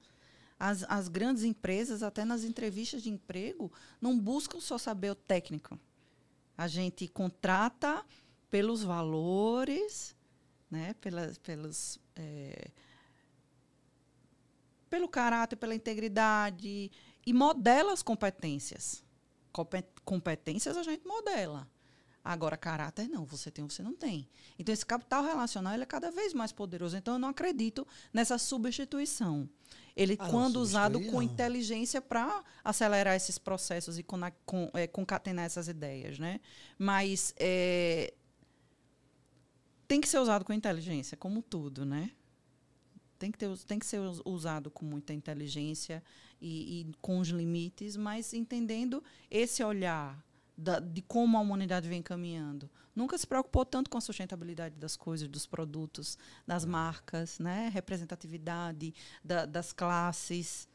As grandes empresas, até nas entrevistas de emprego, não buscam só saber o técnico. A gente contrata pelos valores, né? Pelo caráter, pela integridade, e modela as competências. Competências a gente modela. Agora, caráter não, você tem ou você não tem. Então, esse capital relacional ele é cada vez mais poderoso. Então, eu não acredito nessa substituição. Ele, quando usado com inteligência para acelerar esses processos e concatenar essas ideias, né? Mas tem que ser usado com inteligência, como tudo, né? Tem que ser usado com muita inteligência e com os limites, mas entendendo esse olhar de como a humanidade vem caminhando. Nunca se preocupou tanto com a sustentabilidade das coisas, dos produtos, das marcas, né? Representatividade das classes,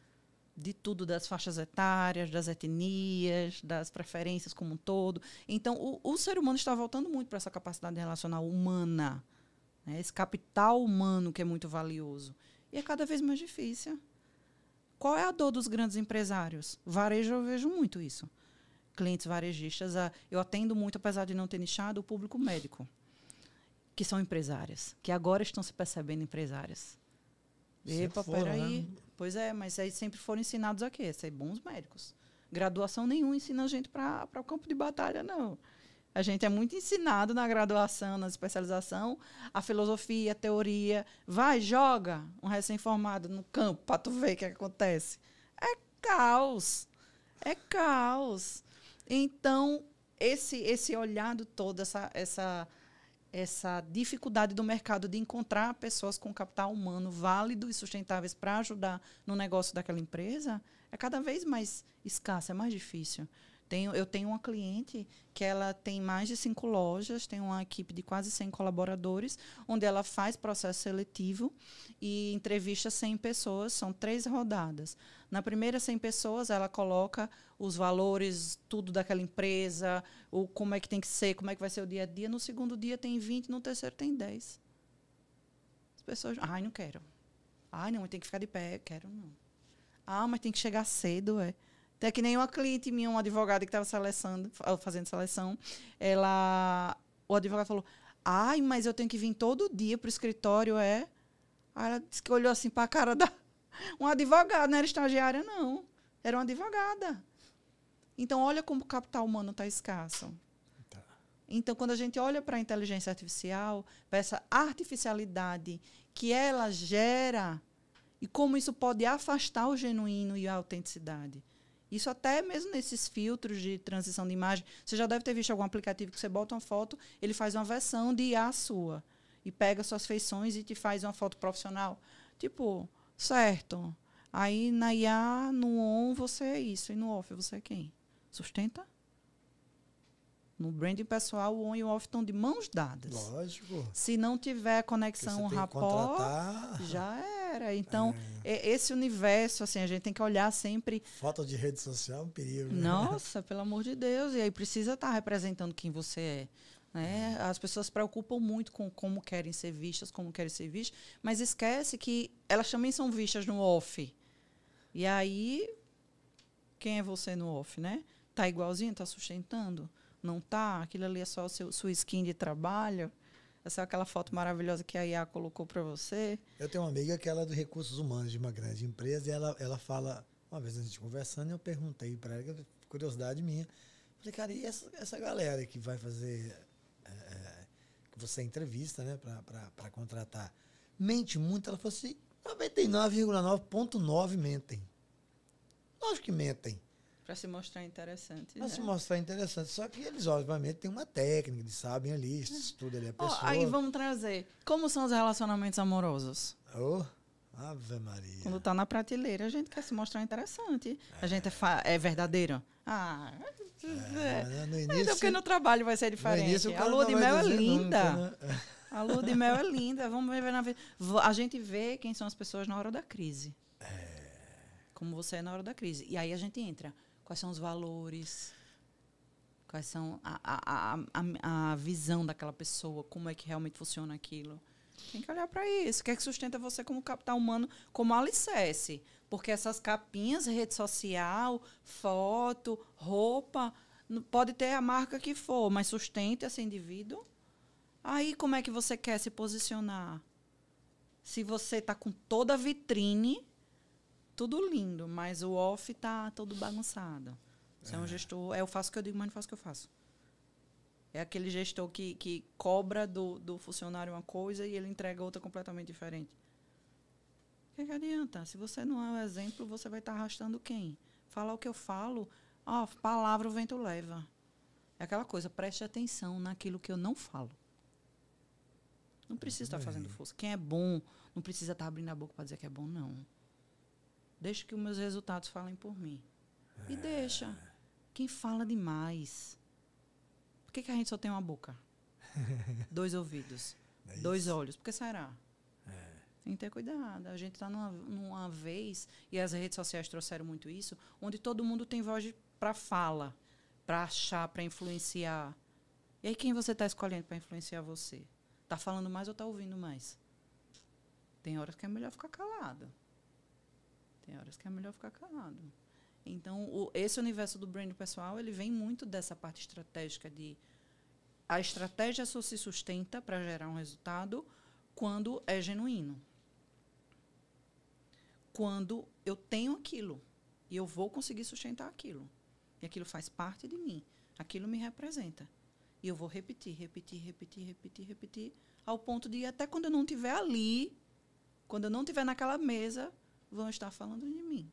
de tudo, das faixas etárias, das etnias, das preferências como um todo. Então, o ser humano está voltando muito para essa capacidade relacional humana, né? Esse capital humano que é muito valioso. E é cada vez mais difícil. Qual é a dor dos grandes empresários? Varejo, eu vejo muito isso. Clientes varejistas, eu atendo muito, apesar de não ter nichado, o público médico, que são empresárias, que agora estão se percebendo empresárias. Epa, peraí. Né? Pois é, mas aí sempre foram ensinados a quê? Ser bons médicos. Graduação nenhuma ensina a gente para o campo de batalha, não. A gente é muito ensinado na graduação, na especialização, a filosofia, a teoria. Vai, joga um recém-formado no campo para tu ver o que acontece. É caos. É caos. Então, esse olhado todo, essa dificuldade do mercado de encontrar pessoas com capital humano válido e sustentáveis para ajudar no negócio daquela empresa é cada vez mais escassa, é mais difícil. Eu tenho uma cliente que ela tem mais de 5 lojas, tem uma equipe de quase 100 colaboradores, onde ela faz processo seletivo e entrevista 100 pessoas, são 3 rodadas. Na primeira 100 pessoas, ela coloca os valores, tudo daquela empresa, como é que tem que ser, como é que vai ser o dia a dia. No segundo dia tem 20, no terceiro tem 10. As pessoas, não quero. Não, tem que ficar de pé, quero não. Mas tem que chegar cedo, Até que nem uma cliente minha, uma advogada que estava fazendo seleção, o advogado falou, mas eu tenho que vir todo dia para o escritório, Aí ela disse que olhou assim para a cara da... Um advogado, não era estagiária, não. Era uma advogada. Então, olha como o capital humano está escasso. Tá. Então, quando a gente olha para a inteligência artificial, para essa artificialidade que ela gera e como isso pode afastar o genuíno e a autenticidade. Isso até mesmo nesses filtros de transição de imagem. Você já deve ter visto algum aplicativo que você bota uma foto, ele faz uma versão de IA sua. E pega suas feições e te faz uma foto profissional. Tipo, certo. Aí na IA, no on, você é isso. E no off, você é quem? Sustenta? No branding pessoal, o on e o off estão de mãos dadas. Lógico. Se não tiver conexão, Porque você tem que rapport, contratar. já era. Então, esse universo, assim, a gente tem que olhar sempre. Foto de rede social é um perigo. Né? Nossa, pelo amor de Deus. E aí precisa estar representando quem você é. Né? As pessoas se preocupam muito com como querem ser vistas, mas esquece que elas também são vistas no off. E aí, quem é você no off, né? Tá igualzinho, tá sustentando? Não tá? Aquilo ali é só sua skin de trabalho? Essa é aquela foto maravilhosa que a IA colocou para você? Eu tenho uma amiga que ela é de recursos humanos de uma grande empresa e ela fala, uma vez a gente conversando, eu perguntei para ela, curiosidade minha, falei, cara, e essa galera que vai fazer, que você entrevista, né, para contratar, mente muito? Ela falou assim, 99,9,9 mentem. Lógico que mentem. Para se mostrar interessante. Para né? se mostrar interessante. Só que eles, obviamente, têm uma técnica, eles sabem ali, estudam ali a pessoa. Aí vamos trazer. Como são os relacionamentos amorosos? Oh, Ave Maria. Quando tá na prateleira, a gente quer se mostrar interessante. A gente é verdadeiro. No Ainda início, porque no trabalho vai ser no diferente. início, o A cara lua não de vai mel é dizer linda. nunca, né? A lua de mel é linda. Vamos ver na vida. A gente vê quem são as pessoas na hora da crise. Como você é na hora da crise. E aí a gente entra. Quais são os valores? Quais são a visão daquela pessoa? Como é que realmente funciona aquilo? Tem que olhar para isso. O que é que sustenta você como capital humano, como alicerce? Porque essas capinhas, rede social, foto, roupa, pode ter a marca que for, mas sustenta esse indivíduo. Aí como é que você quer se posicionar? Se você está com toda a vitrine, tudo lindo, mas o off está todo bagunçado. Você é um gestor, eu faço o que eu digo, mas não faço o que eu faço. É aquele gestor que cobra do funcionário uma coisa e ele entrega outra completamente diferente. O que adianta? Se você não é o exemplo, você vai estar arrastando quem? Falar o que eu falo, palavra o vento leva. É aquela coisa, preste atenção naquilo que eu não falo. Não precisa estar fazendo força. Quem é bom não precisa estar abrindo a boca para dizer que é bom, não. Deixa que os meus resultados falem por mim. E deixa. Quem fala demais. Por que a gente só tem uma boca? 2 ouvidos. 2 olhos. Por que será? Tem que ter cuidado. A gente está numa vez, e as redes sociais trouxeram muito isso, onde todo mundo tem voz para fala, para achar, para influenciar. E aí quem você está escolhendo para influenciar você? Está falando mais ou está ouvindo mais? Tem horas que é melhor ficar calado. Então, esse universo do brand pessoal, ele vem muito dessa parte estratégica de... A estratégia só se sustenta para gerar um resultado quando é genuíno. Quando eu tenho aquilo e eu vou conseguir sustentar aquilo. E aquilo faz parte de mim. Aquilo me representa. E eu vou repetir, ao ponto de até quando eu não estiver ali, quando eu não estiver naquela mesa, vão estar falando de mim.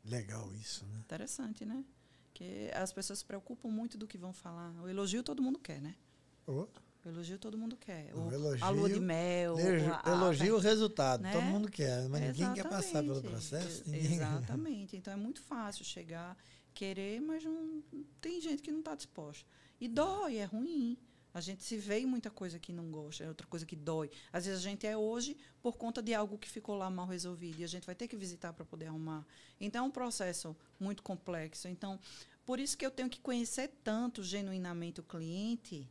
Legal isso, né? Interessante, né? Porque as pessoas se preocupam muito do que vão falar. O elogio todo mundo quer, né? O elogio todo mundo quer. Elogio, a lua de mel. Elogio o resultado. Né? Todo mundo quer, mas ninguém quer passar pelo processo. Exatamente. Então é muito fácil chegar, querer, mas não tem gente que não está disposta. E dói, é ruim. A gente se vê em muita coisa que não gosta, é outra coisa que dói. Às vezes a gente é hoje por conta de algo que ficou lá mal resolvido e a gente vai ter que visitar para poder arrumar. Então é um processo muito complexo. Então, por isso que eu tenho que conhecer tanto genuinamente o cliente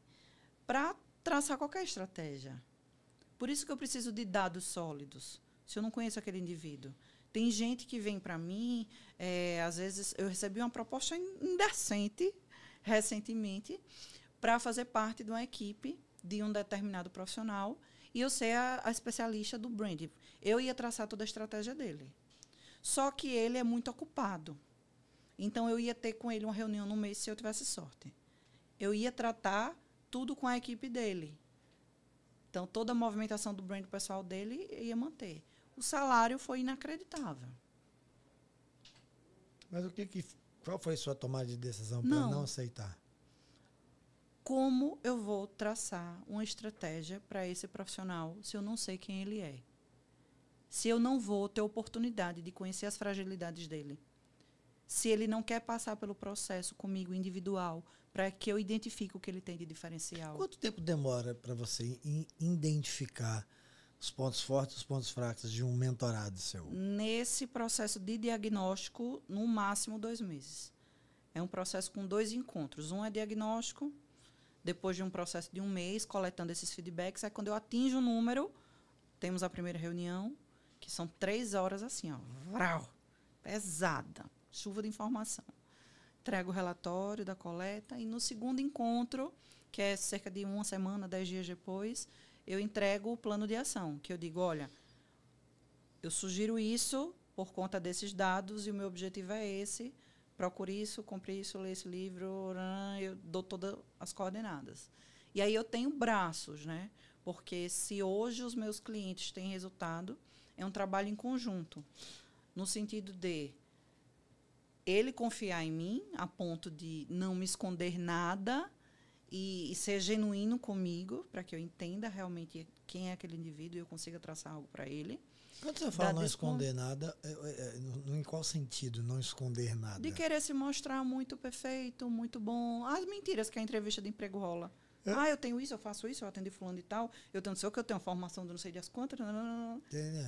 para traçar qualquer estratégia. Por isso que eu preciso de dados sólidos, se eu não conheço aquele indivíduo. Tem gente que vem para mim, às vezes eu recebi uma proposta indecente recentemente, para fazer parte de uma equipe de um determinado profissional e eu ser a especialista do brand. Eu ia traçar toda a estratégia dele. Só que ele é muito ocupado. Então, eu ia ter com ele uma reunião no mês se eu tivesse sorte. Eu ia tratar tudo com a equipe dele. Então, toda a movimentação do brand pessoal dele ia manter. O salário foi inacreditável. Mas qual foi a sua tomada de decisão para não aceitar? Como eu vou traçar uma estratégia para esse profissional se eu não sei quem ele é? Se eu não vou ter oportunidade de conhecer as fragilidades dele? Se ele não quer passar pelo processo comigo individual para que eu identifique o que ele tem de diferencial? Quanto tempo demora para você identificar os pontos fortes e os pontos fracos de um mentorado seu? Nesse processo de diagnóstico, no máximo 2 meses. É um processo com 2 encontros. Um é diagnóstico, depois de um processo de 1 mês, coletando esses feedbacks. Aí, quando eu atinjo o número, temos a primeira reunião, que são 3 horas assim, ó, vrau, pesada, chuva de informação. Entrego o relatório da coleta e no segundo encontro, que é cerca de 1 semana, 10 dias depois, eu entrego o plano de ação, que eu digo, olha, eu sugiro isso por conta desses dados e o meu objetivo é esse, procure isso, compre isso, lê esse livro, eu dou todas as coordenadas. E aí eu tenho braços, né? Porque se hoje os meus clientes têm resultado, é um trabalho em conjunto, no sentido de ele confiar em mim a ponto de não me esconder nada e ser genuíno comigo, para que eu entenda realmente quem é aquele indivíduo e eu consiga traçar algo para ele. Quando você fala não esconder nada, em qual sentido não esconder nada? De querer se mostrar muito perfeito, muito bom. As mentiras que a entrevista de emprego rola. Eu tenho isso, eu faço isso, eu atendi fulano e tal, eu tenho não sei o que, eu tenho formação de não sei das quantas,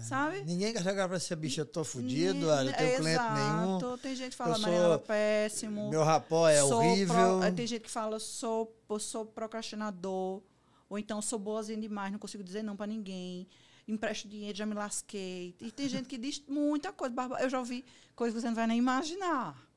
sabe? Ninguém quer chegar pra essa bicha, eu tô fudido, olha, eu tenho cliente nenhum. Tem gente que fala, Mariana, péssimo. Meu rapó é horrível. Tem gente que fala, sou procrastinador, ou então sou boazinha demais, não consigo dizer não pra ninguém. Empresto dinheiro, já me lasquei. E tem gente que diz muita coisa. Eu já ouvi coisas que você não vai nem imaginar.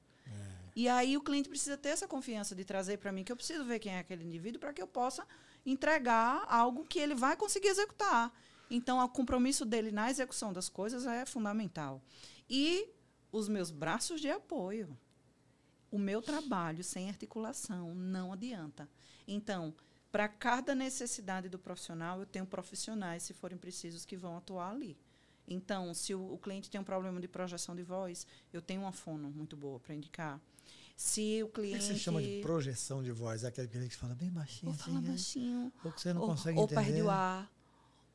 E aí o cliente precisa ter essa confiança de trazer para mim, que eu preciso ver quem é aquele indivíduo para que eu possa entregar algo que ele vai conseguir executar. Então, o compromisso dele na execução das coisas é fundamental. E os meus braços de apoio. O meu trabalho sem articulação não adianta. Então, para cada necessidade do profissional, eu tenho profissionais, se forem precisos, que vão atuar ali. Então, se o cliente tem um problema de projeção de voz, eu tenho uma fono muito boa para indicar. Se o cliente... O que você chama de projeção de voz? É aquele cliente que fala bem baixinho. Ou fala baixinho. Ou que você não consegue ou entender. Ou perde o ar.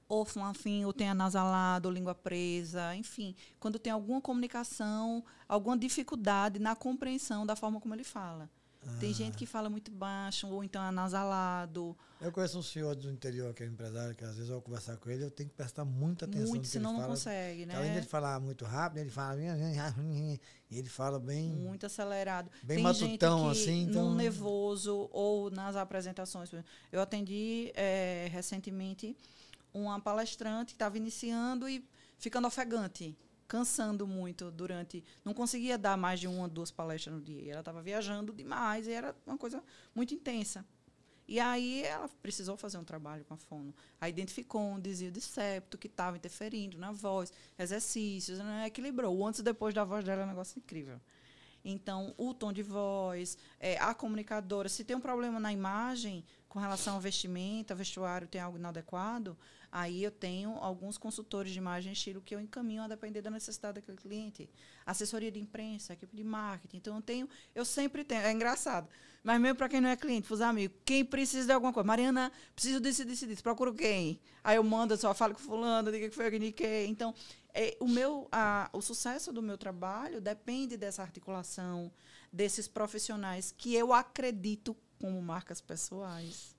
Ou flanfim, ou tem anasalado, ou língua presa. Enfim, quando tem alguma comunicação, alguma dificuldade na compreensão da forma como ele fala. Tem gente que fala muito baixo, ou então anasalado. Eu conheço um senhor do interior, que é empresário, que às vezes eu vou conversar com ele, eu tenho que prestar muita atenção no que senão ele fala. Não consegue, né? Além dele falar muito rápido, ele fala... E ele fala bem... Muito acelerado. Bem tem matutão, gente que, assim. Então... no nervoso ou nas apresentações. Eu atendi recentemente uma palestrante que estava iniciando e ficando ofegante, cansando muito durante... Não conseguia dar mais de 1 ou 2 palestras no dia. Ela estava viajando demais e era uma coisa muito intensa. E aí ela precisou fazer um trabalho com a fono. Aí identificou um desvio de septo que estava interferindo na voz, exercícios, né? Equilibrou. O antes e depois da voz dela é um negócio incrível. Então, o tom de voz, a comunicadora, se tem um problema na imagem com relação ao vestimenta, vestuário tem algo inadequado, aí eu tenho alguns consultores de imagem e estilo que eu encaminho a depender da necessidade daquele cliente. Assessoria de imprensa, equipe de marketing. Então, eu sempre tenho. É engraçado. Mas mesmo para quem não é cliente, para os amigos, quem precisa de alguma coisa. Mariana, preciso disso. Procuro quem? Aí eu mando, só falo com fulano, diga que foi eu que indiquei. Então, o sucesso do meu trabalho depende dessa articulação, desses profissionais que eu acredito como marcas pessoais.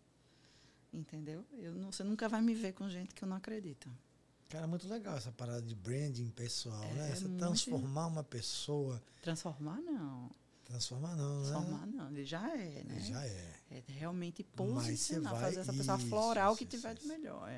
Entendeu? Você nunca vai me ver com gente que eu não acredito. Cara, muito legal essa parada de branding pessoal, né? Você transformar uma pessoa... Transformar, não. Transformar não, né? Transformar não, ele já é, né? Ele já é. É realmente posicionar, fazer essa isso, pessoa florar o que tiver de melhor.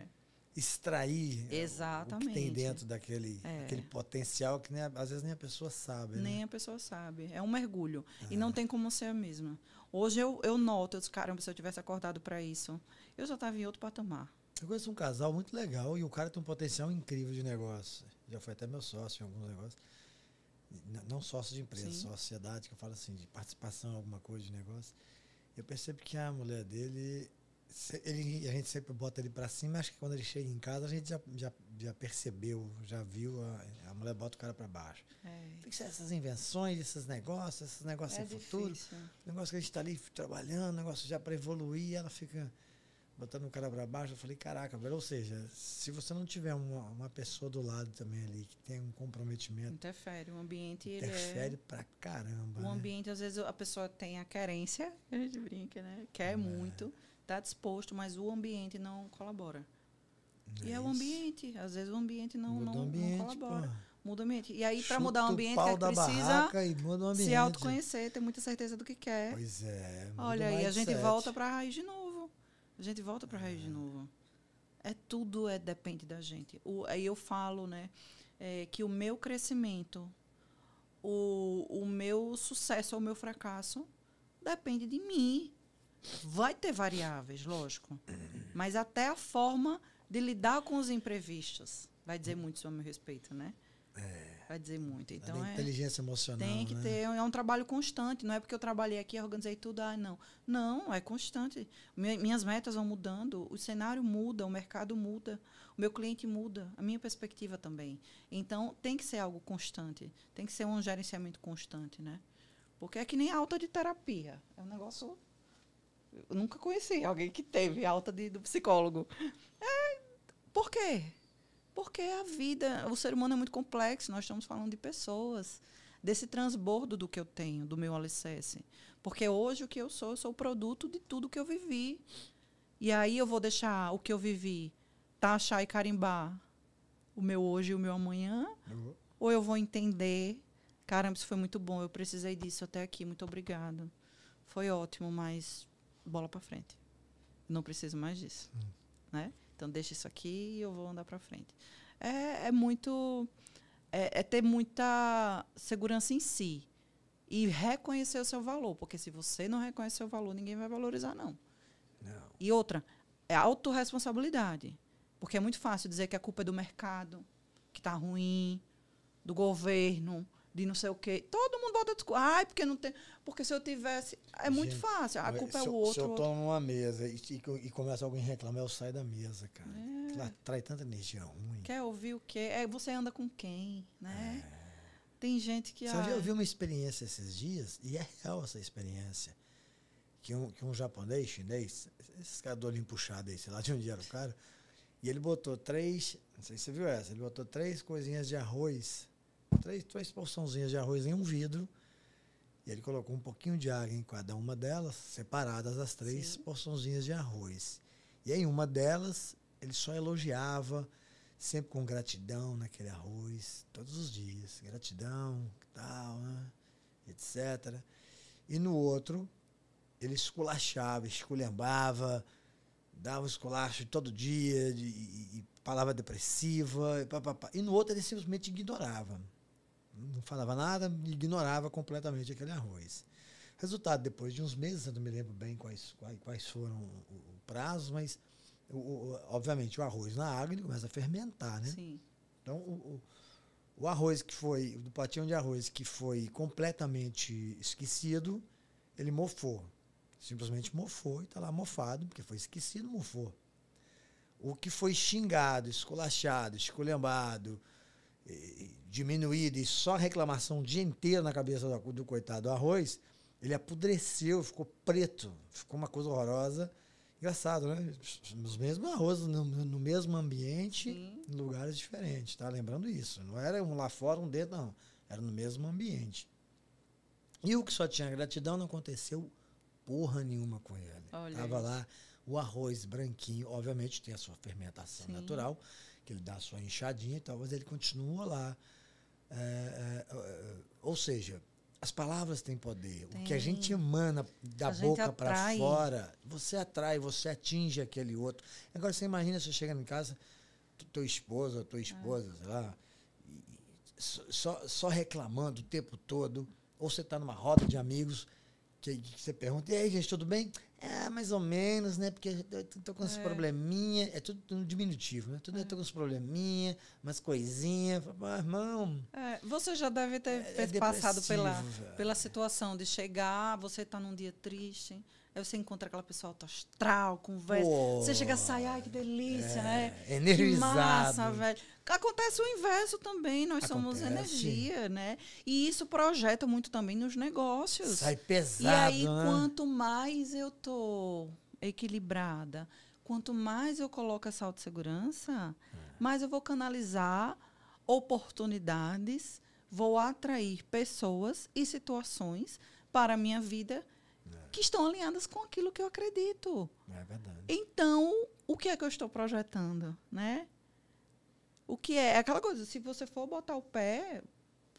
Extrair Exatamente. o que tem dentro daquele aquele potencial que às vezes nem a pessoa sabe. Nem a pessoa sabe. É um mergulho. E não tem como ser a mesma. Hoje eu noto, caramba, se eu tivesse acordado para isso, eu já estava em outro patamar. Eu conheço um casal muito legal e o cara tem um potencial incrível de negócio. Já foi até meu sócio em alguns negócios. não sócio de empresa, Sim. sociedade, que eu falo assim, de participação em alguma coisa de negócio, eu percebo que a mulher dele, a gente sempre bota ele para cima, acho que quando ele chega em casa, a gente já percebeu, já viu, a mulher bota o cara para baixo. Fica essas invenções, esses negócios sem futuro, difícil. negócio que a gente está ali trabalhando, negócio já para evoluir, ela fica botando o cara para baixo. Eu falei, caraca, velho, ou seja, se você não tiver uma pessoa do lado também ali, que tem um comprometimento, Interfere. O ambiente, interfere pra caramba. O né? ambiente, às vezes, a pessoa tem a querência, a gente brinca, né? Quer muito, está disposto, mas o ambiente não colabora. E é o isso. ambiente. Às vezes o ambiente não colabora. pô. Muda o ambiente. E aí, para Chuta mudar o ambiente, pau é que da precisa barraca e muda o ambiente. se autoconhecer, ter muita certeza do que quer. Pois é. muda Olha o aí, a gente mindset. volta para a raiz de novo. A gente volta para a raiz de novo. Tudo depende da gente. Aí eu falo, né, que o meu crescimento, o meu sucesso ou o meu fracasso depende de mim. Vai ter variáveis, lógico. Mas até a forma de lidar com os imprevistos vai dizer muito sobre o meu respeito, né? Vai dizer muito. Então, inteligência emocional. tem que né? ter, é um trabalho constante. Não é porque eu trabalhei aqui, organizei tudo, não. Não, é constante. Minhas metas vão mudando, o cenário muda, o mercado muda, o meu cliente muda, a minha perspectiva também. Então, tem que ser algo constante, tem que ser um gerenciamento constante, né? Porque é que nem alta de terapia. É um negócio... Eu nunca conheci alguém que teve alta do psicólogo. Por quê? Porque a vida, o ser humano é muito complexo, nós estamos falando de pessoas, desse transbordo do que eu tenho, do meu alicerce. Porque hoje o que eu sou produto de tudo que eu vivi. E aí eu vou deixar o que eu vivi taxar e carimbar o meu hoje e o meu amanhã? Ou eu vou entender, caramba, isso foi muito bom, eu precisei disso até aqui, muito obrigada. Foi ótimo, mas bola para frente. Não preciso mais disso. Né? Então, deixa isso aqui e eu vou andar para frente. É ter muita segurança em si. E reconhecer o seu valor. Porque se você não reconhece o seu valor, ninguém vai valorizar, não. E outra, é autorresponsabilidade. Porque é muito fácil dizer que a culpa é do mercado, que está ruim, do governo, de não sei o quê. Todo mundo bota desculpa. Ai, porque não tem... Porque se eu tivesse... É muito fácil. A culpa é o outro. Se eu estou numa mesa e começa alguém a reclamar, eu saio da mesa, cara. Aquilo atrai tanta energia ruim. Quer ouvir o quê? Você anda com quem, né? Tem gente que... Eu vi uma experiência esses dias, e é real essa experiência, que um japonês, chinês, esses caras do olhinho puxado aí, sei lá de onde era o cara, e ele botou 3, não sei se você viu essa, ele botou 3 coisinhas de arroz, 3 porçãozinhas de arroz em um vidro, e ele colocou um pouquinho de água em cada uma delas, separadas as 3 porçãozinhas de arroz. E em uma delas, ele só elogiava, sempre com gratidão naquele arroz, todos os dias. Gratidão, tal, né? Etc. E no outro, ele esculachava, esculhambava, dava esculacho todo dia, e palavra depressiva, e no outro ele simplesmente ignorava. Não falava nada, ignorava completamente aquele arroz. Resultado, depois de uns meses, eu não me lembro bem quais foram o prazo, mas obviamente o arroz na água ele começa a fermentar, né? Sim. Então o arroz do potinho de arroz que foi completamente esquecido, ele mofou. Simplesmente mofou e está lá mofado, porque foi esquecido, mofou. O que foi xingado, esculachado, esculhambado, diminuído e só reclamação o dia inteiro na cabeça do coitado do arroz, ele apodreceu, ficou preto, ficou uma coisa horrorosa. Engraçado, né? Os mesmos arroz no mesmo ambiente, em lugares diferentes, tá? Lembrando isso. Não era um lá fora, um dentro, não. Era no mesmo ambiente. E o que só tinha gratidão não aconteceu porra nenhuma com ele. Tava lá o arroz branquinho, obviamente tem a sua fermentação natural, que ele dá a sua enxadinha e tal, mas ele continua lá. Ou seja, as palavras têm poder. O que a gente emana da boca para fora, você atrai, você atinge aquele outro. Agora, você imagina você chegando em casa, teu esposo ou tua esposa, sei lá, só reclamando o tempo todo, ou você está numa roda de amigos, que você pergunta, e aí, gente, tudo bem? É, mais ou menos, né? Porque eu tô com uns probleminha. É tudo no diminutivo, né? Tudo eu tô com uns probleminha, umas coisinhas. Mas, irmão... Você já deve ter passado pela situação de chegar, você tá num dia triste, aí você encontra aquela pessoa alto astral, conversa. Você chega a sair, ai, que delícia, né? Energizado. Que massa, velho. Acontece o inverso também, nós somos energia, né? E isso projeta muito também nos negócios. Sai pesado, e aí, né? quanto mais eu tô equilibrada, quanto mais eu coloco essa autossegurança, mais eu vou canalizar oportunidades, vou atrair pessoas e situações para a minha vida que estão alinhadas com aquilo que eu acredito. É verdade. Então, o que é que eu estou projetando, né? O que é aquela coisa, se você for botar o pé,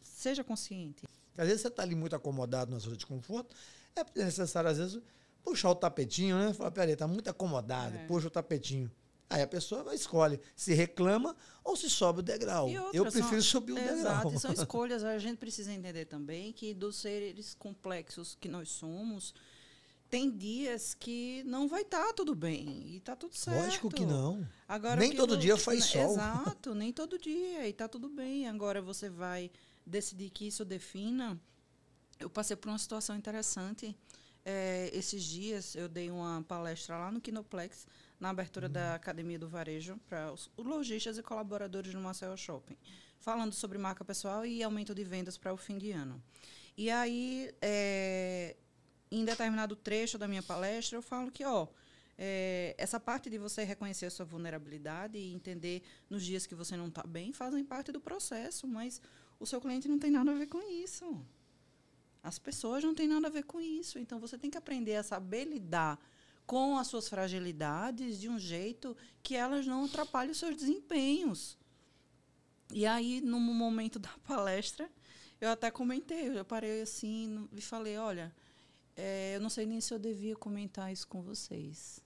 seja consciente. Às vezes você está ali muito acomodado na zona de conforto, é necessário, às vezes, puxar o tapetinho, né? Falar, peraí, está muito acomodado, puxa o tapetinho. Aí a pessoa escolhe se reclama ou se sobe o degrau. Eu prefiro subir o degrau. Exato, e são escolhas. A gente precisa entender também que dos seres complexos que nós somos, tem dias que não vai estar tudo bem e está tudo certo. Lógico que não. Agora, nem todo dia faz sol. Exato, nem todo dia e está tudo bem. Agora você vai decidir que isso defina. Eu passei por uma situação interessante. Esses dias eu dei uma palestra lá no Kinoplex, na abertura da Academia do Varejo, para os lojistas e colaboradores no Maceió Shopping, falando sobre marca pessoal e aumento de vendas para o fim de ano. E aí, em determinado trecho da minha palestra, eu falo que, essa parte de você reconhecer a sua vulnerabilidade e entender nos dias que você não está bem, fazem parte do processo, mas o seu cliente não tem nada a ver com isso. As pessoas não têm nada a ver com isso. Então, você tem que aprender a saber lidar com as suas fragilidades de um jeito que elas não atrapalhem os seus desempenhos. E aí, no momento da palestra, eu até comentei, eu parei assim e falei, olha, eu não sei nem se eu devia comentar isso com vocês,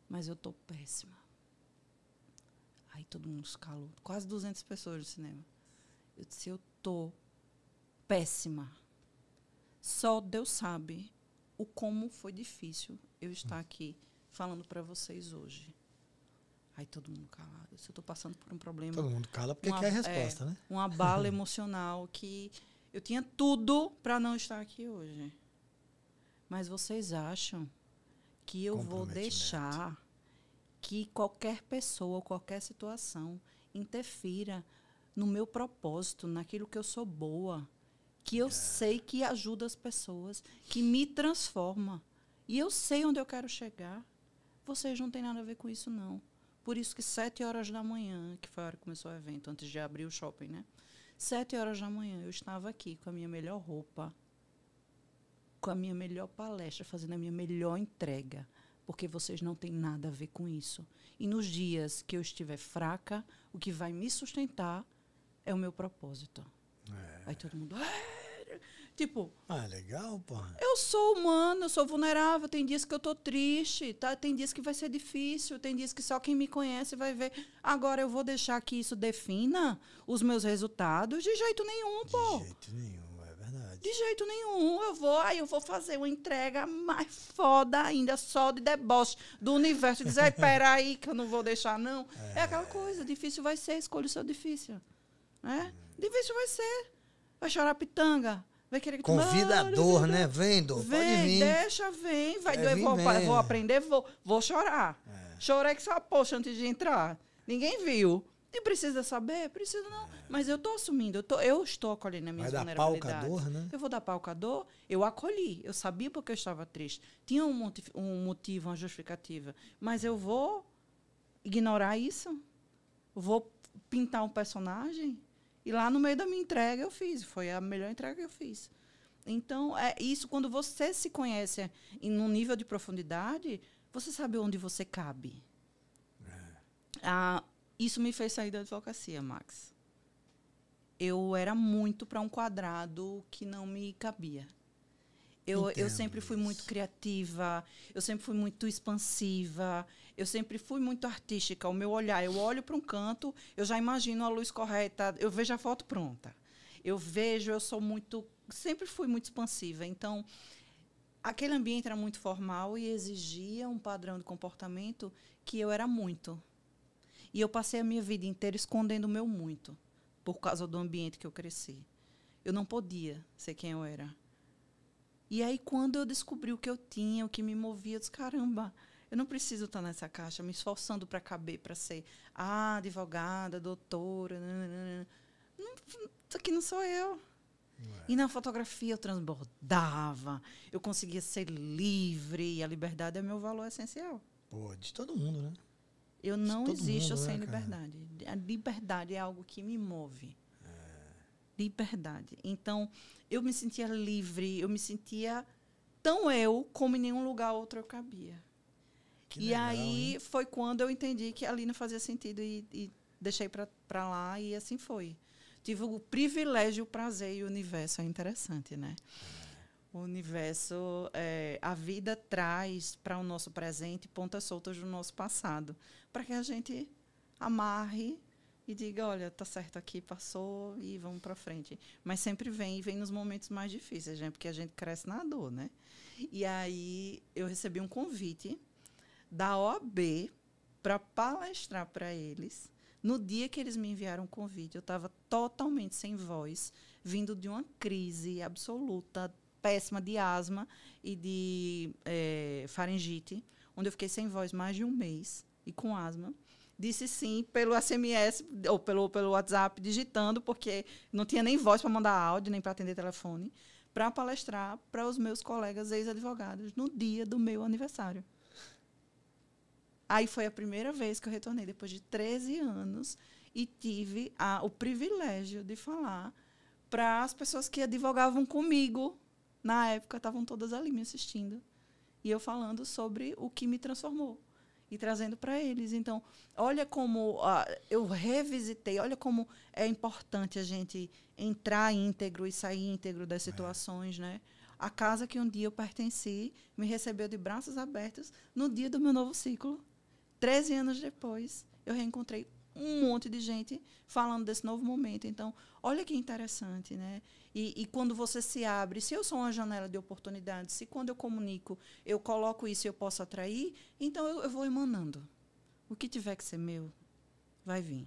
mas eu estou péssima. Aí todo mundo se calou, quase 200 pessoas no cinema. Eu disse, eu estou péssima. Só Deus sabe o como foi difícil eu estar aqui falando para vocês hoje. Aí todo mundo calado. Se eu estou passando por um problema... Todo mundo cala porque quer a resposta, né? Uma bala emocional que eu tinha tudo para não estar aqui hoje. Mas vocês acham que eu vou deixar que qualquer pessoa, qualquer situação interfira no meu propósito, naquilo que eu sou boa, que eu sei que ajuda as pessoas, que me transforma. E eu sei onde eu quero chegar. Vocês não têm nada a ver com isso, não. Por isso que 7 horas da manhã, que foi a hora que começou o evento, antes de abrir o shopping, né? 7 horas da manhã, eu estava aqui com a minha melhor roupa, com a minha melhor palestra, fazendo a minha melhor entrega, porque vocês não têm nada a ver com isso. E nos dias que eu estiver fraca, o que vai me sustentar é o meu propósito. Aí todo mundo... Tipo... legal, porra. Eu sou humana, eu sou vulnerável. Tem dias que eu tô triste, tá? Tem dias que vai ser difícil, tem dias que só quem me conhece vai ver. Agora, eu vou deixar que isso defina os meus resultados? De jeito nenhum, pô. De jeito nenhum, é verdade. De jeito nenhum. Eu vou fazer uma entrega mais foda ainda, só de deboche do universo. Dizer, peraí, que eu não vou deixar, não. É aquela coisa, difícil vai ser, escolha o seu difícil. Difícil vai ser. Vai chorar pitanga. Vai querer que convidador, né? Vem, pode vir. Deixa, vem. Vai doer, vou aprender, vou chorar. Chorei que só poxa antes de entrar. Ninguém viu. E precisa saber? Precisa não. Mas eu estou assumindo, eu estou acolhendo a minha vulnerabilidade. Vai dar palco a dor, né? Eu vou dar palco a dor? Eu acolhi. Eu sabia porque eu estava triste. Tinha um motivo, uma justificativa. Mas eu vou ignorar isso? Vou pintar um personagem? E lá no meio da minha entrega eu fiz. Foi a melhor entrega que eu fiz. Então, isso quando você se conhece num nível de profundidade, você sabe onde você cabe. Isso me fez sair da advocacia, Max. Eu era muito para um quadrado que não me cabia. Eu sempre fui muito criativa, eu sempre fui muito expansiva, eu sempre fui muito artística. O meu olhar, eu olho para um canto, eu já imagino a luz correta, eu vejo a foto pronta. Eu sou muito... Sempre fui muito expansiva. Então, aquele ambiente era muito formal e exigia um padrão de comportamento que eu era muito. E eu passei a minha vida inteira escondendo o meu muito, por causa do ambiente que eu cresci. Eu não podia ser quem eu era. E aí, quando eu descobri o que eu tinha, o que me movia, eu disse, caramba, eu não preciso estar nessa caixa, me esforçando para caber, para ser advogada, doutora. Não, isso aqui não sou eu. E na fotografia eu transbordava, eu conseguia ser livre, e a liberdade é meu valor essencial. Pô, de todo mundo, né? Eu não existo mundo, sem né, cara? liberdade. A liberdade é algo que me move. Liberdade. Então, eu me sentia livre, eu me sentia tão eu como em nenhum lugar outro eu cabia. Que E legal, aí hein? foi quando eu entendi que ali não fazia sentido e deixei para lá e assim foi. Tive o privilégio, o prazer e o universo. É interessante, né? O universo, a vida traz para o nosso presente pontas soltas do nosso passado, para que a gente amarre e diga, olha, tá certo aqui, passou e vamos para frente. Mas sempre vem nos momentos mais difíceis, gente, porque a gente cresce na dor, né? E aí eu recebi um convite da OAB para palestrar para eles. No dia que eles me enviaram o convite, eu estava totalmente sem voz, vindo de uma crise absoluta, péssima de asma e de faringite, onde eu fiquei sem voz mais de um mês e com asma. Disse sim pelo SMS ou pelo WhatsApp, digitando, porque não tinha nem voz para mandar áudio, nem para atender telefone, para palestrar para os meus colegas ex-advogados no dia do meu aniversário. Aí foi a primeira vez que eu retornei, depois de 13 anos, e tive o privilégio de falar para as pessoas que advogavam comigo. Na época, estavam todas ali me assistindo. E eu falando sobre o que me transformou. E trazendo para eles. Então, olha como eu revisitei, olha como é importante a gente entrar íntegro e sair íntegro das situações, né? A casa que um dia eu pertenci me recebeu de braços abertos no dia do meu novo ciclo. 13 anos depois, eu reencontrei um monte de gente falando desse novo momento. Então, olha que interessante, né? E quando você se abre, se eu sou uma janela de oportunidades, se quando eu comunico, eu coloco isso e eu posso atrair, então eu vou emanando. O que tiver que ser meu, vai vir.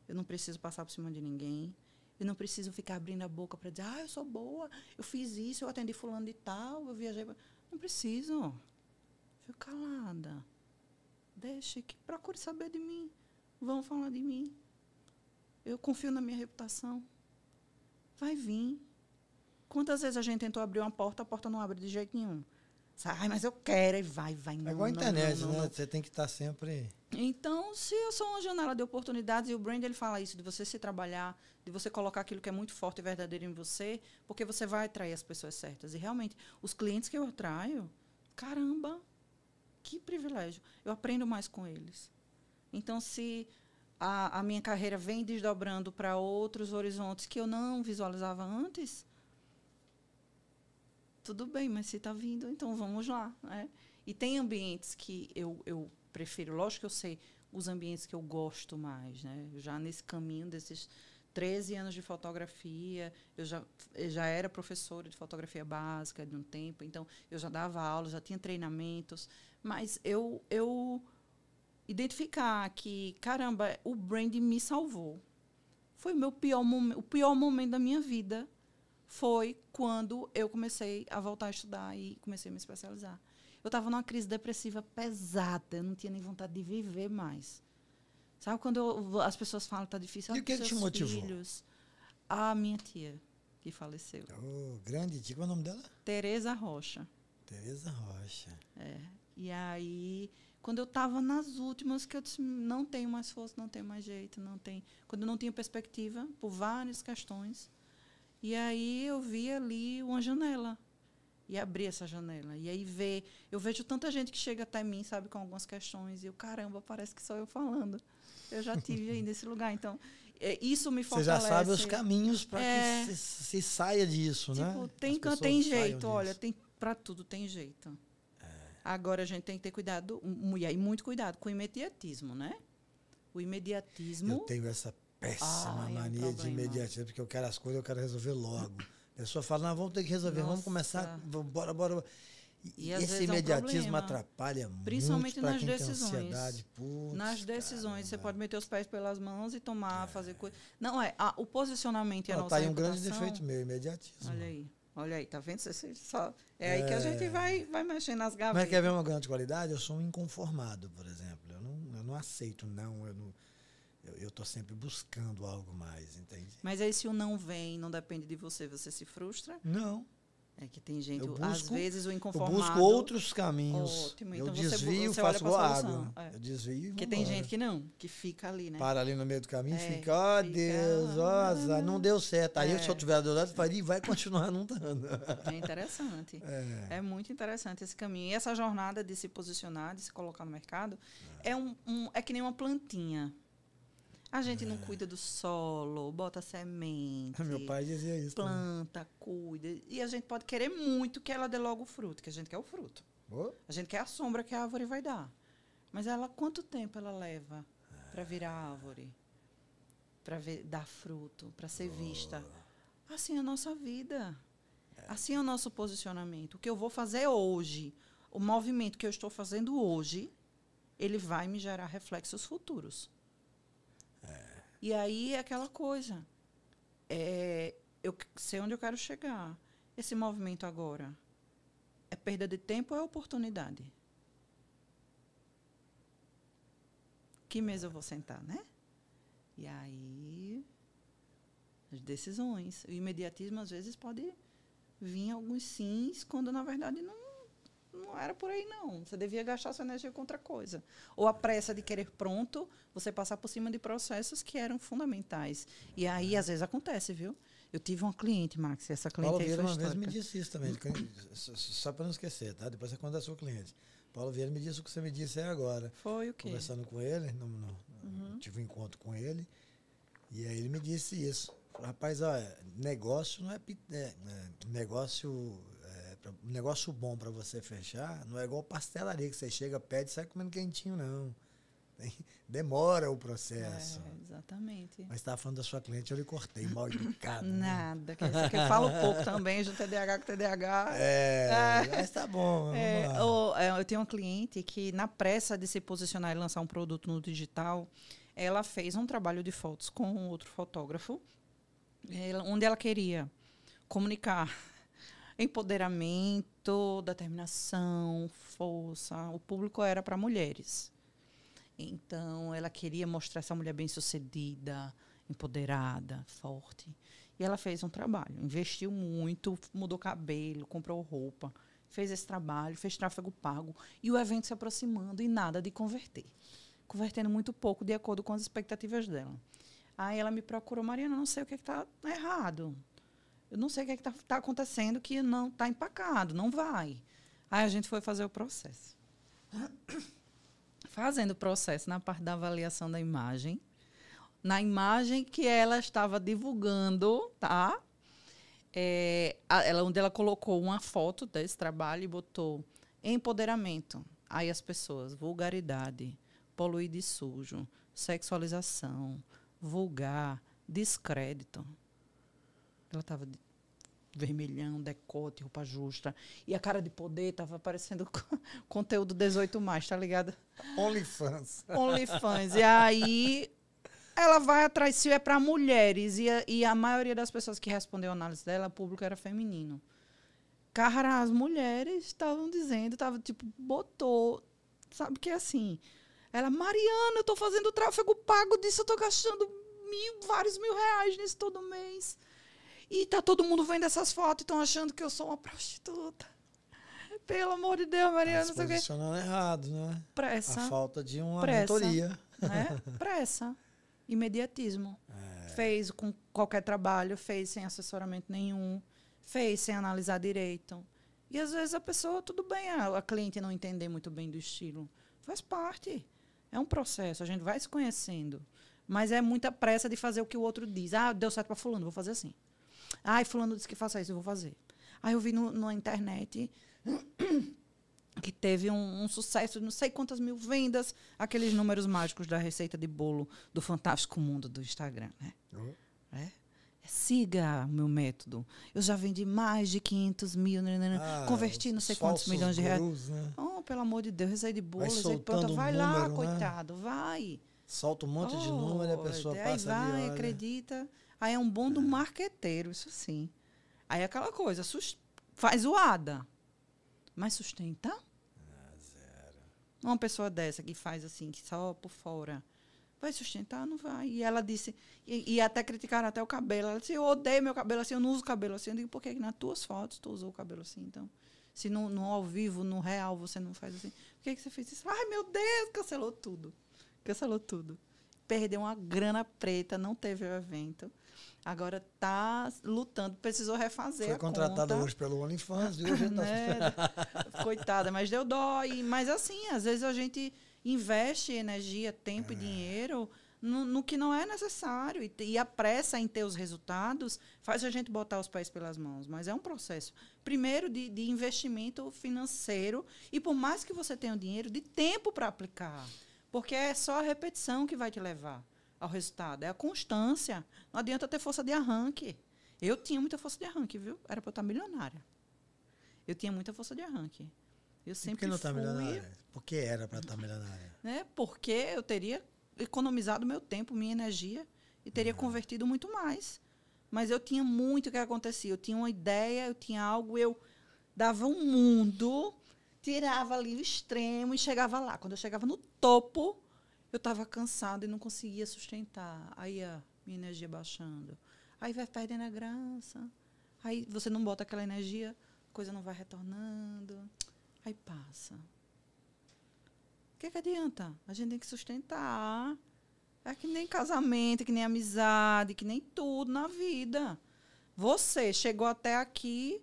Eu não preciso passar por cima de ninguém. Eu não preciso ficar abrindo a boca para dizer, eu sou boa, eu fiz isso, eu atendi fulano de tal, eu viajei. Não preciso. Fico calada. Deixe que procure saber de mim. Vão falar de mim. Eu confio na minha reputação. Vai vir. Quantas vezes a gente tentou abrir uma porta, a porta não abre de jeito nenhum. Ai, mas eu quero, e vai. Não, É igual a não, internet, não, né? não. Você tem que estar sempre... Então, se eu sou uma janela de oportunidades, e o Brand ele fala isso, de você se trabalhar, de você colocar aquilo que é muito forte e verdadeiro em você, porque você vai atrair as pessoas certas. E realmente, os clientes que eu atraio, caramba, que privilégio. Eu aprendo mais com eles. Então, se a minha carreira vem desdobrando para outros horizontes que eu não visualizava antes, tudo bem, mas se está vindo, então vamos lá. Né? E tem ambientes que eu prefiro. Lógico que eu sei os ambientes que eu gosto mais. Né? Já nesse caminho desses 13 anos de fotografia, eu já era professora de fotografia básica de um tempo, então eu já dava aula, já tinha treinamentos, mas eu identificar que, caramba, o brand me salvou. Foi o pior momento da minha vida foi quando eu comecei a voltar a estudar e comecei a me especializar. Eu estava numa crise depressiva pesada, eu não tinha nem vontade de viver mais. Sabe quando as pessoas falam que está difícil? E o que te motivou? Filhos. A minha tia, que faleceu. Grande tia, qual é o nome dela? Tereza Rocha. Tereza Rocha. E aí, quando eu estava nas últimas, que eu disse, não tenho mais força, não tenho mais jeito, não tem. Quando eu não tinha perspectiva, por várias questões. E aí eu vi ali uma janela. E abri essa janela. E aí eu vejo tanta gente que chega até mim, sabe, com algumas questões. E eu, caramba, parece que sou eu falando. Eu já tive aí nesse lugar. Então, isso me fortalece. Você já sabe os caminhos para que se saia disso, tipo, né? Tem jeito, olha, para tudo tem jeito. Agora a gente tem que ter cuidado, e muito cuidado com o imediatismo, né? O imediatismo... Eu tenho essa péssima mania de imediatismo, porque eu quero as coisas, eu quero resolver logo. pessoa fala, não, vamos ter que resolver, vamos Nossa. começar, bora. E às Esse vezes é um imediatismo problema. atrapalha Principalmente muito para nas quem tem decisões. ansiedade. Putz, Nas decisões, você caramba. pode meter os pés pelas mãos e tomar, fazer coisa. Não, o posicionamento e a Ó, nossa tá aí um grande reputação. defeito meu, imediatismo. Olha aí, tá vendo? Você só, é aí que a gente vai mexer nas Mas gavetas. quer ver uma grande qualidade? Eu sou um inconformado, por exemplo. Eu não aceito não. Eu tô sempre buscando algo mais, entende? Mas aí se o não vem, não depende de você, você se frustra? Não. É que tem gente, Eu às busco- vezes o Eu inconformado... busco outros caminhos. Ótimo, Eu então você desvio, você olha faço pra igual solução. água. É. Eu desvio e Porque tem vambora. gente que não, que fica ali, né? Para ali no meio do caminho e É, fica, ó fica, Deus, ó, azar, não deu certo. Aí É. se eu tiver do lado, eu faria, vai continuar não dando. É interessante. É. É muito interessante esse caminho. E essa jornada de se posicionar, de se colocar no mercado, é que nem uma plantinha. A gente não cuida do solo, bota semente, Meu pai dizia isso também. planta, cuida. E a gente pode querer muito que ela dê logo o fruto, que a gente quer o fruto. Ô, A gente quer a sombra que a árvore vai dar. Mas quanto tempo ela leva para virar árvore? Para dar fruto, para ser vista? Assim é a nossa vida. Assim é o nosso posicionamento. O que eu vou fazer hoje, o movimento que eu estou fazendo hoje, ele vai me gerar reflexos futuros. E aí é aquela coisa. Eu sei onde eu quero chegar. Esse movimento agora é perda de tempo ou é oportunidade? Que mesa eu vou sentar, né? E aí, as decisões. O imediatismo, às vezes, pode vir alguns sims, quando, na verdade, não era por aí, não. Você devia gastar sua energia com outra coisa. Ou a pressa de querer pronto, você passar por cima de processos que eram fundamentais. E aí, às vezes, acontece, viu? Eu tive uma cliente, Max, e essa cliente Paulo aí Vieira foi uma vez me histórica. disse isso também, só para não esquecer, tá? Depois você conta a sua cliente. Paulo Vieira me disse o que você me disse aí agora. Foi o quê? Conversando com ele, tive um encontro com ele, e aí ele me disse isso. Falou, rapaz, olha, negócio não negócio bom para você fechar, não é igual pastelaria que você chega, pede e sai comendo quentinho, não. Demora o processo. Exatamente. Mas estava falando da sua cliente, eu lhe cortei, mal educado. Né? Nada. Que eu falo pouco também, junto TDAH com TDAH. Mas tá bom. Vamos lá. Eu tenho uma cliente que, na pressa de se posicionar e lançar um produto no digital, ela fez um trabalho de fotos com outro fotógrafo, onde ela queria comunicar empoderamento, determinação, força. O público era para mulheres. Então, ela queria mostrar essa mulher bem-sucedida, empoderada, forte. E ela fez um trabalho, investiu muito, mudou cabelo, comprou roupa, fez esse trabalho, fez tráfego pago. E o evento se aproximando e nada de converter. Convertendo muito pouco, de acordo com as expectativas dela. Aí ela me procurou, Mariana, não sei o que está errado. Eu não sei o que está acontecendo, que não está empacado, não vai. Aí a gente foi fazer o processo. Fazendo o processo na parte da avaliação da imagem, na imagem que ela estava divulgando, tá? Onde ela colocou uma foto desse trabalho e botou empoderamento. Aí as pessoas, vulgaridade, poluído e sujo, sexualização, vulgar, descrédito. Ela estava vermelhão, decote, roupa justa. E a cara de poder estava aparecendo conteúdo 18+, tá ligado? OnlyFans. OnlyFans. E aí ela vai atrás, se é para mulheres. E a maioria das pessoas que respondeu a análise dela, o público era feminino. Cara, as mulheres estavam dizendo, botou, sabe que é assim. Ela, Mariana, eu tô fazendo tráfego pago disso, eu tô gastando vários mil reais nisso todo mês. E tá todo mundo vendo essas fotos e estão achando que eu sou uma prostituta. Pelo amor de Deus, Mariana, não sei o quê. Posicionando errado, né? Pressa. A falta de uma Pressa. mentoria. Né? Pressa. Imediatismo. Fez com qualquer trabalho, fez sem assessoramento nenhum, fez sem analisar direito. E às vezes a pessoa, tudo bem, a cliente não entender muito bem do estilo. Faz parte. É um processo, a gente vai se conhecendo. Mas é muita pressa de fazer o que o outro diz. Ah, deu certo para fulano, vou fazer assim. Ah, fulano disse que faça isso, eu vou fazer. Aí eu vi na internet que teve um sucesso, não sei quantas mil vendas, aqueles números mágicos da receita de bolo do Fantástico Mundo do Instagram, né? Siga o meu método. Eu já vendi mais de 500 mil, converti não sei quantos milhões de reais. Gurus, né? Oh, pelo amor de Deus, rezei de bolo, Vai rezei de pronto. soltando Vai um lá, número, né? coitado, vai. Solta um monte de número e a pessoa Aí passa ali, vai, olha. acredita. Aí é um bom do marqueteiro, isso sim. Aí é aquela coisa, faz zoada, mas sustenta. Zero. Uma pessoa dessa que faz assim, que só por fora, vai sustentar? Não vai. E ela disse, e até criticaram até o cabelo. Ela disse, eu odeio meu cabelo assim, eu não uso cabelo assim. Eu digo, por que nas tuas fotos tu usou o cabelo assim, então? Se no ao vivo, no real, você não faz assim. Por que você fez isso? Ai, meu Deus, cancelou tudo. Cancelou tudo. Perdeu uma grana preta, não teve o evento. Agora tá lutando, precisou refazer Foi a contratada conta. hoje pelo OnlyFans e hoje tá... Né? Coitada, mas deu dó. Mas assim, às vezes a gente investe energia, tempo e dinheiro no que não é necessário. E a pressa em ter os resultados faz a gente botar os pés pelas mãos. Mas é um processo, primeiro, de investimento financeiro. E por mais que você tenha o dinheiro, de tempo para aplicar. Porque é só a repetição que vai te levar ao resultado. É a constância. Não adianta ter força de arranque. Eu tinha muita força de arranque, viu? Era para eu estar milionária. Eu tinha muita força de arranque. Eu sempre Por que não está fui, milionária? Porque era para estar milionária. né? Porque eu teria economizado meu tempo, minha energia e teria convertido muito mais. Mas eu tinha muito o que acontecia. Eu tinha uma ideia, eu tinha algo, eu dava um mundo, tirava ali o extremo e chegava lá. Quando eu chegava no topo, eu estava cansada e não conseguia sustentar. Aí a minha energia baixando. Aí vai perdendo a graça. Aí você não bota aquela energia, a coisa não vai retornando. Aí passa. O que adianta? A gente tem que sustentar. É que nem casamento, que nem amizade, que nem tudo na vida. Você chegou até aqui,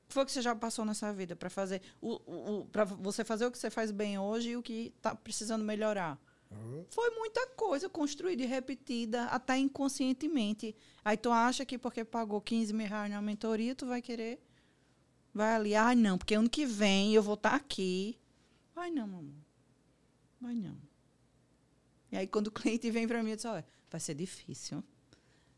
foi o que você já passou nessa vida para fazer para você fazer o que você faz bem hoje e o que está precisando melhorar. Foi muita coisa construída e repetida, até inconscientemente. Aí tu acha que porque pagou 15 mil reais na mentoria, tu vai querer... Vai ali, não, porque ano que vem eu vou estar aqui. Vai não, mamãe. Vai não. E aí quando o cliente vem para mim, eu digo, olha, vai ser difícil.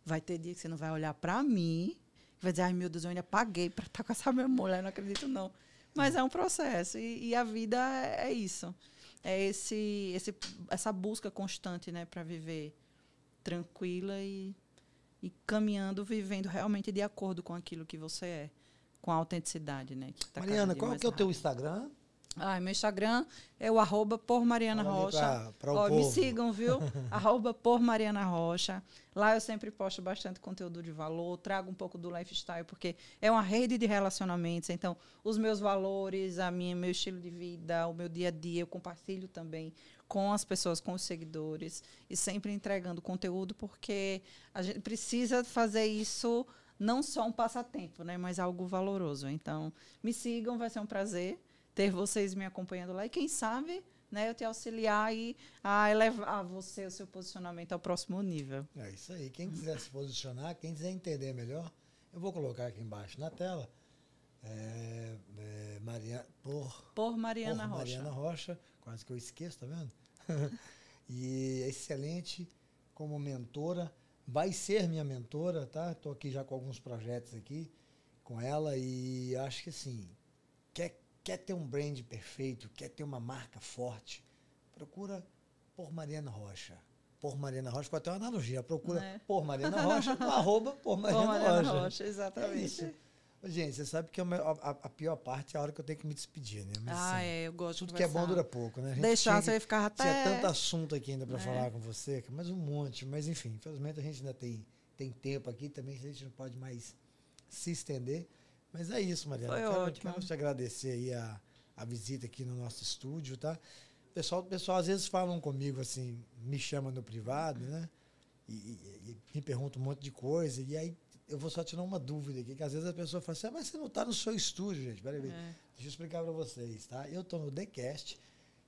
Vai ter dia que você não vai olhar para mim, vai dizer, ai meu Deus, eu ainda paguei para estar com essa minha mulher, não acredito não. Mas é um processo e a vida é isso. É essa busca constante, né, para viver tranquila e caminhando, vivendo realmente de acordo com aquilo que você é, com a autenticidade, né? Que tá Mariana, qual que é o teu Instagram? Meu Instagram é o @pormarianarocha. Me sigam, viu? @pormarianarocha. Lá eu sempre posto bastante conteúdo de valor, trago um pouco do lifestyle, porque é uma rede de relacionamentos. Então, os meus valores, meu estilo de vida, o meu dia a dia, eu compartilho também com as pessoas, com os seguidores, e sempre entregando conteúdo, porque a gente precisa fazer isso não só um passatempo, né, mas algo valoroso. Então, me sigam, vai ser um prazer ter vocês me acompanhando lá. E quem sabe, né, eu te auxiliar a elevar você, o seu posicionamento ao próximo nível. É isso aí. Quem quiser se posicionar, quem quiser entender melhor, eu vou colocar aqui embaixo na tela. Por Mariana Rocha. Mariana Rocha. Quase que eu esqueço, tá vendo? E é excelente como mentora. Vai ser minha mentora, tá? Estou aqui já com alguns projetos aqui com ela e acho que assim, quer ter um brand perfeito, quer ter uma marca forte, procura por Mariana Rocha. Por Mariana Rocha, pode ter uma analogia. Procura por Mariana Rocha, no @ por Mariana Rocha. Exatamente. É isso. Gente, você sabe que a pior parte é a hora que eu tenho que me despedir, né? Mas, eu gosto tudo de que é bom dura pouco, né? Deixar você ficar até... Tinha tanto assunto aqui ainda para falar com você, mas um monte. Mas, enfim, infelizmente a gente ainda tem tempo aqui também, a gente não pode mais se estender. Mas é isso, Mariana. Quero te agradecer aí a visita aqui no nosso estúdio, tá? O pessoal às vezes falam comigo, assim, me chamam no privado, né? E me perguntam um monte de coisa, e aí eu vou só tirar uma dúvida aqui, que às vezes a pessoa fala assim, mas você não está no seu estúdio, gente. Peraí, deixa eu explicar para vocês, tá? Eu estou no TheCast,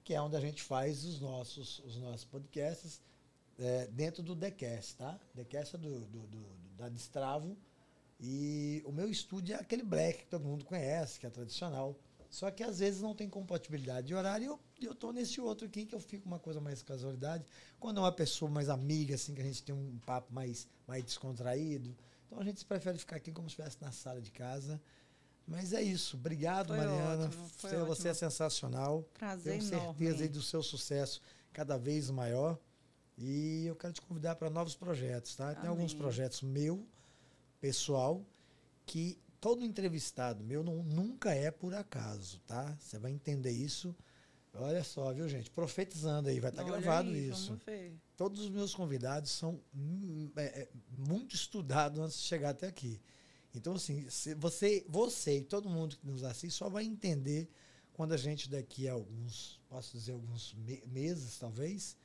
que é onde a gente faz os nossos podcasts dentro do TheCast, tá? TheCast é da Destravo, e o meu estúdio é aquele black que todo mundo conhece, que é tradicional, Só que às vezes não tem compatibilidade de horário e eu tô nesse outro aqui que eu fico uma coisa mais casualidade. Quando é uma pessoa mais amiga, assim, que a gente tem um papo mais descontraído, então a gente prefere ficar aqui como se estivesse na sala de casa. Mas é isso. Obrigado, Foi Mariana. ótimo, foi Você é ótimo. sensacional. Prazer Tenho enorme. certeza aí do seu sucesso cada vez maior. E eu quero te convidar para novos projetos, tá? Tem alguns Amém. projetos meu, pessoal, que todo entrevistado meu nunca é por acaso, tá? Você vai entender isso. Olha só, viu, gente? Profetizando aí, vai estar Olha gravado aí, isso. Vamos ver. Todos os meus convidados são muito estudados antes de chegar até aqui. Então, assim, se você e todo mundo que nos assiste só vai entender quando a gente daqui a alguns, posso dizer, alguns meses, talvez,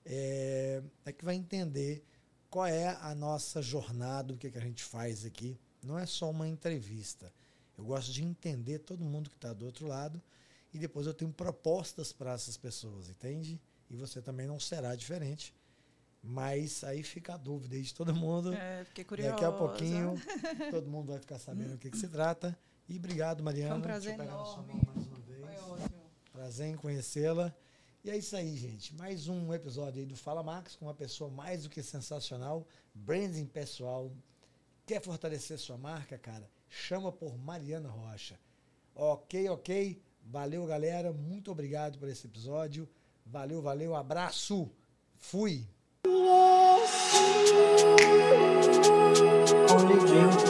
é que vai entender qual é a nossa jornada, o que a gente faz aqui. Não é só uma entrevista. Eu gosto de entender todo mundo que está do outro lado e depois eu tenho propostas para essas pessoas, entende? E você também não será diferente. Mas aí fica a dúvida aí de todo mundo. Fiquei curiosa. Daqui a pouquinho todo mundo vai ficar sabendo o que se trata. E obrigado, Mariana. Foi um prazer Deixa eu pegar na sua enorme. mão mais uma vez. Foi ótimo. Prazer em conhecê-la. E é isso aí, gente. Mais um episódio aí do Fala Max com uma pessoa mais do que sensacional. Branding pessoal. Quer fortalecer sua marca, cara? Chama por Mariana Rocha. Ok. Valeu, galera. Muito obrigado por esse episódio. Valeu. Abraço. Fui. Only dream